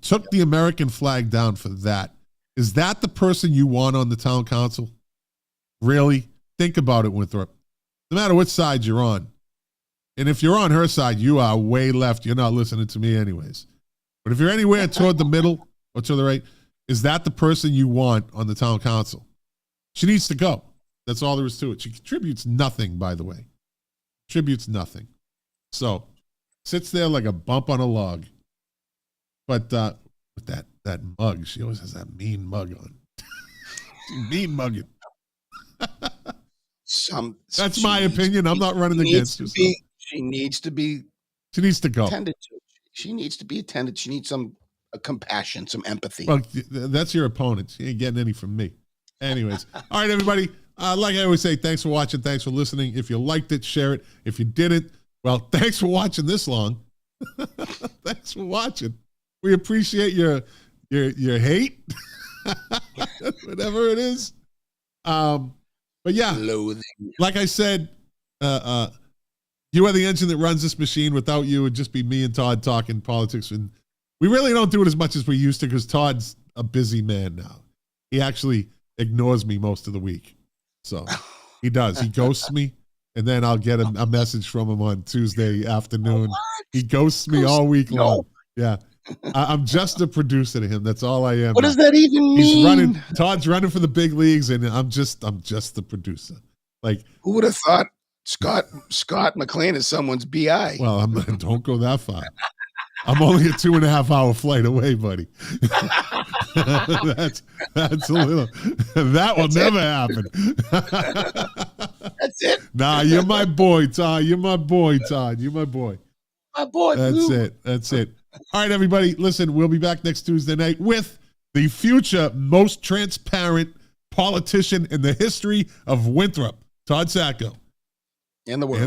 Took the American flag down for that. Is that the person you want on the town council? Really? Think about it, Winthrop. No matter which side you're on. And if you're on her side, you are way left. You're not listening to me anyways. But if you're anywhere toward the middle or to the right, is that the person you want on the town council? She needs to go. That's all there is to it. She contributes nothing, by the way. Contributes nothing. So, sits there like a bump on a log. But with that mug, she always has that mean mug on. Mean mugging. That's my opinion. I'm not running against you. She needs to be. She needs to go. Attended to. She needs to be attended. She needs some compassion, some empathy. Well, that's your opponent. She ain't getting any from me. Anyways, all right, everybody. Like I always say, thanks for watching. Thanks for listening. If you liked it, share it. If you didn't, well, thanks for watching this long. Thanks for watching. We appreciate your hate, whatever it is. But yeah, loathing. Like I said, you are the engine that runs this machine. Without you, it'd just be me and Todd talking politics. And we really don't do it as much as we used to because Todd's a busy man now. He actually ignores me most of the week. So he does. He ghosts me. And then I'll get a message from him on Tuesday afternoon. He ghosts me all week long. Yeah. I'm just a producer to him. That's all I am. What does that even mean? Todd's running for the big leagues, and I'm just the producer. Like, who would have thought Scott McLean is someone's BI? Well, don't go that far. I'm only a 2.5 hour flight away, buddy. that's a little. That will never happen. That's it. Nah, you're my boy, Todd. You're my boy, Todd. You're my boy. My boy. That's it. All right, everybody. Listen, we'll be back next Tuesday night with the future most transparent politician in the history of Winthrop, Todd Sacco. In the world.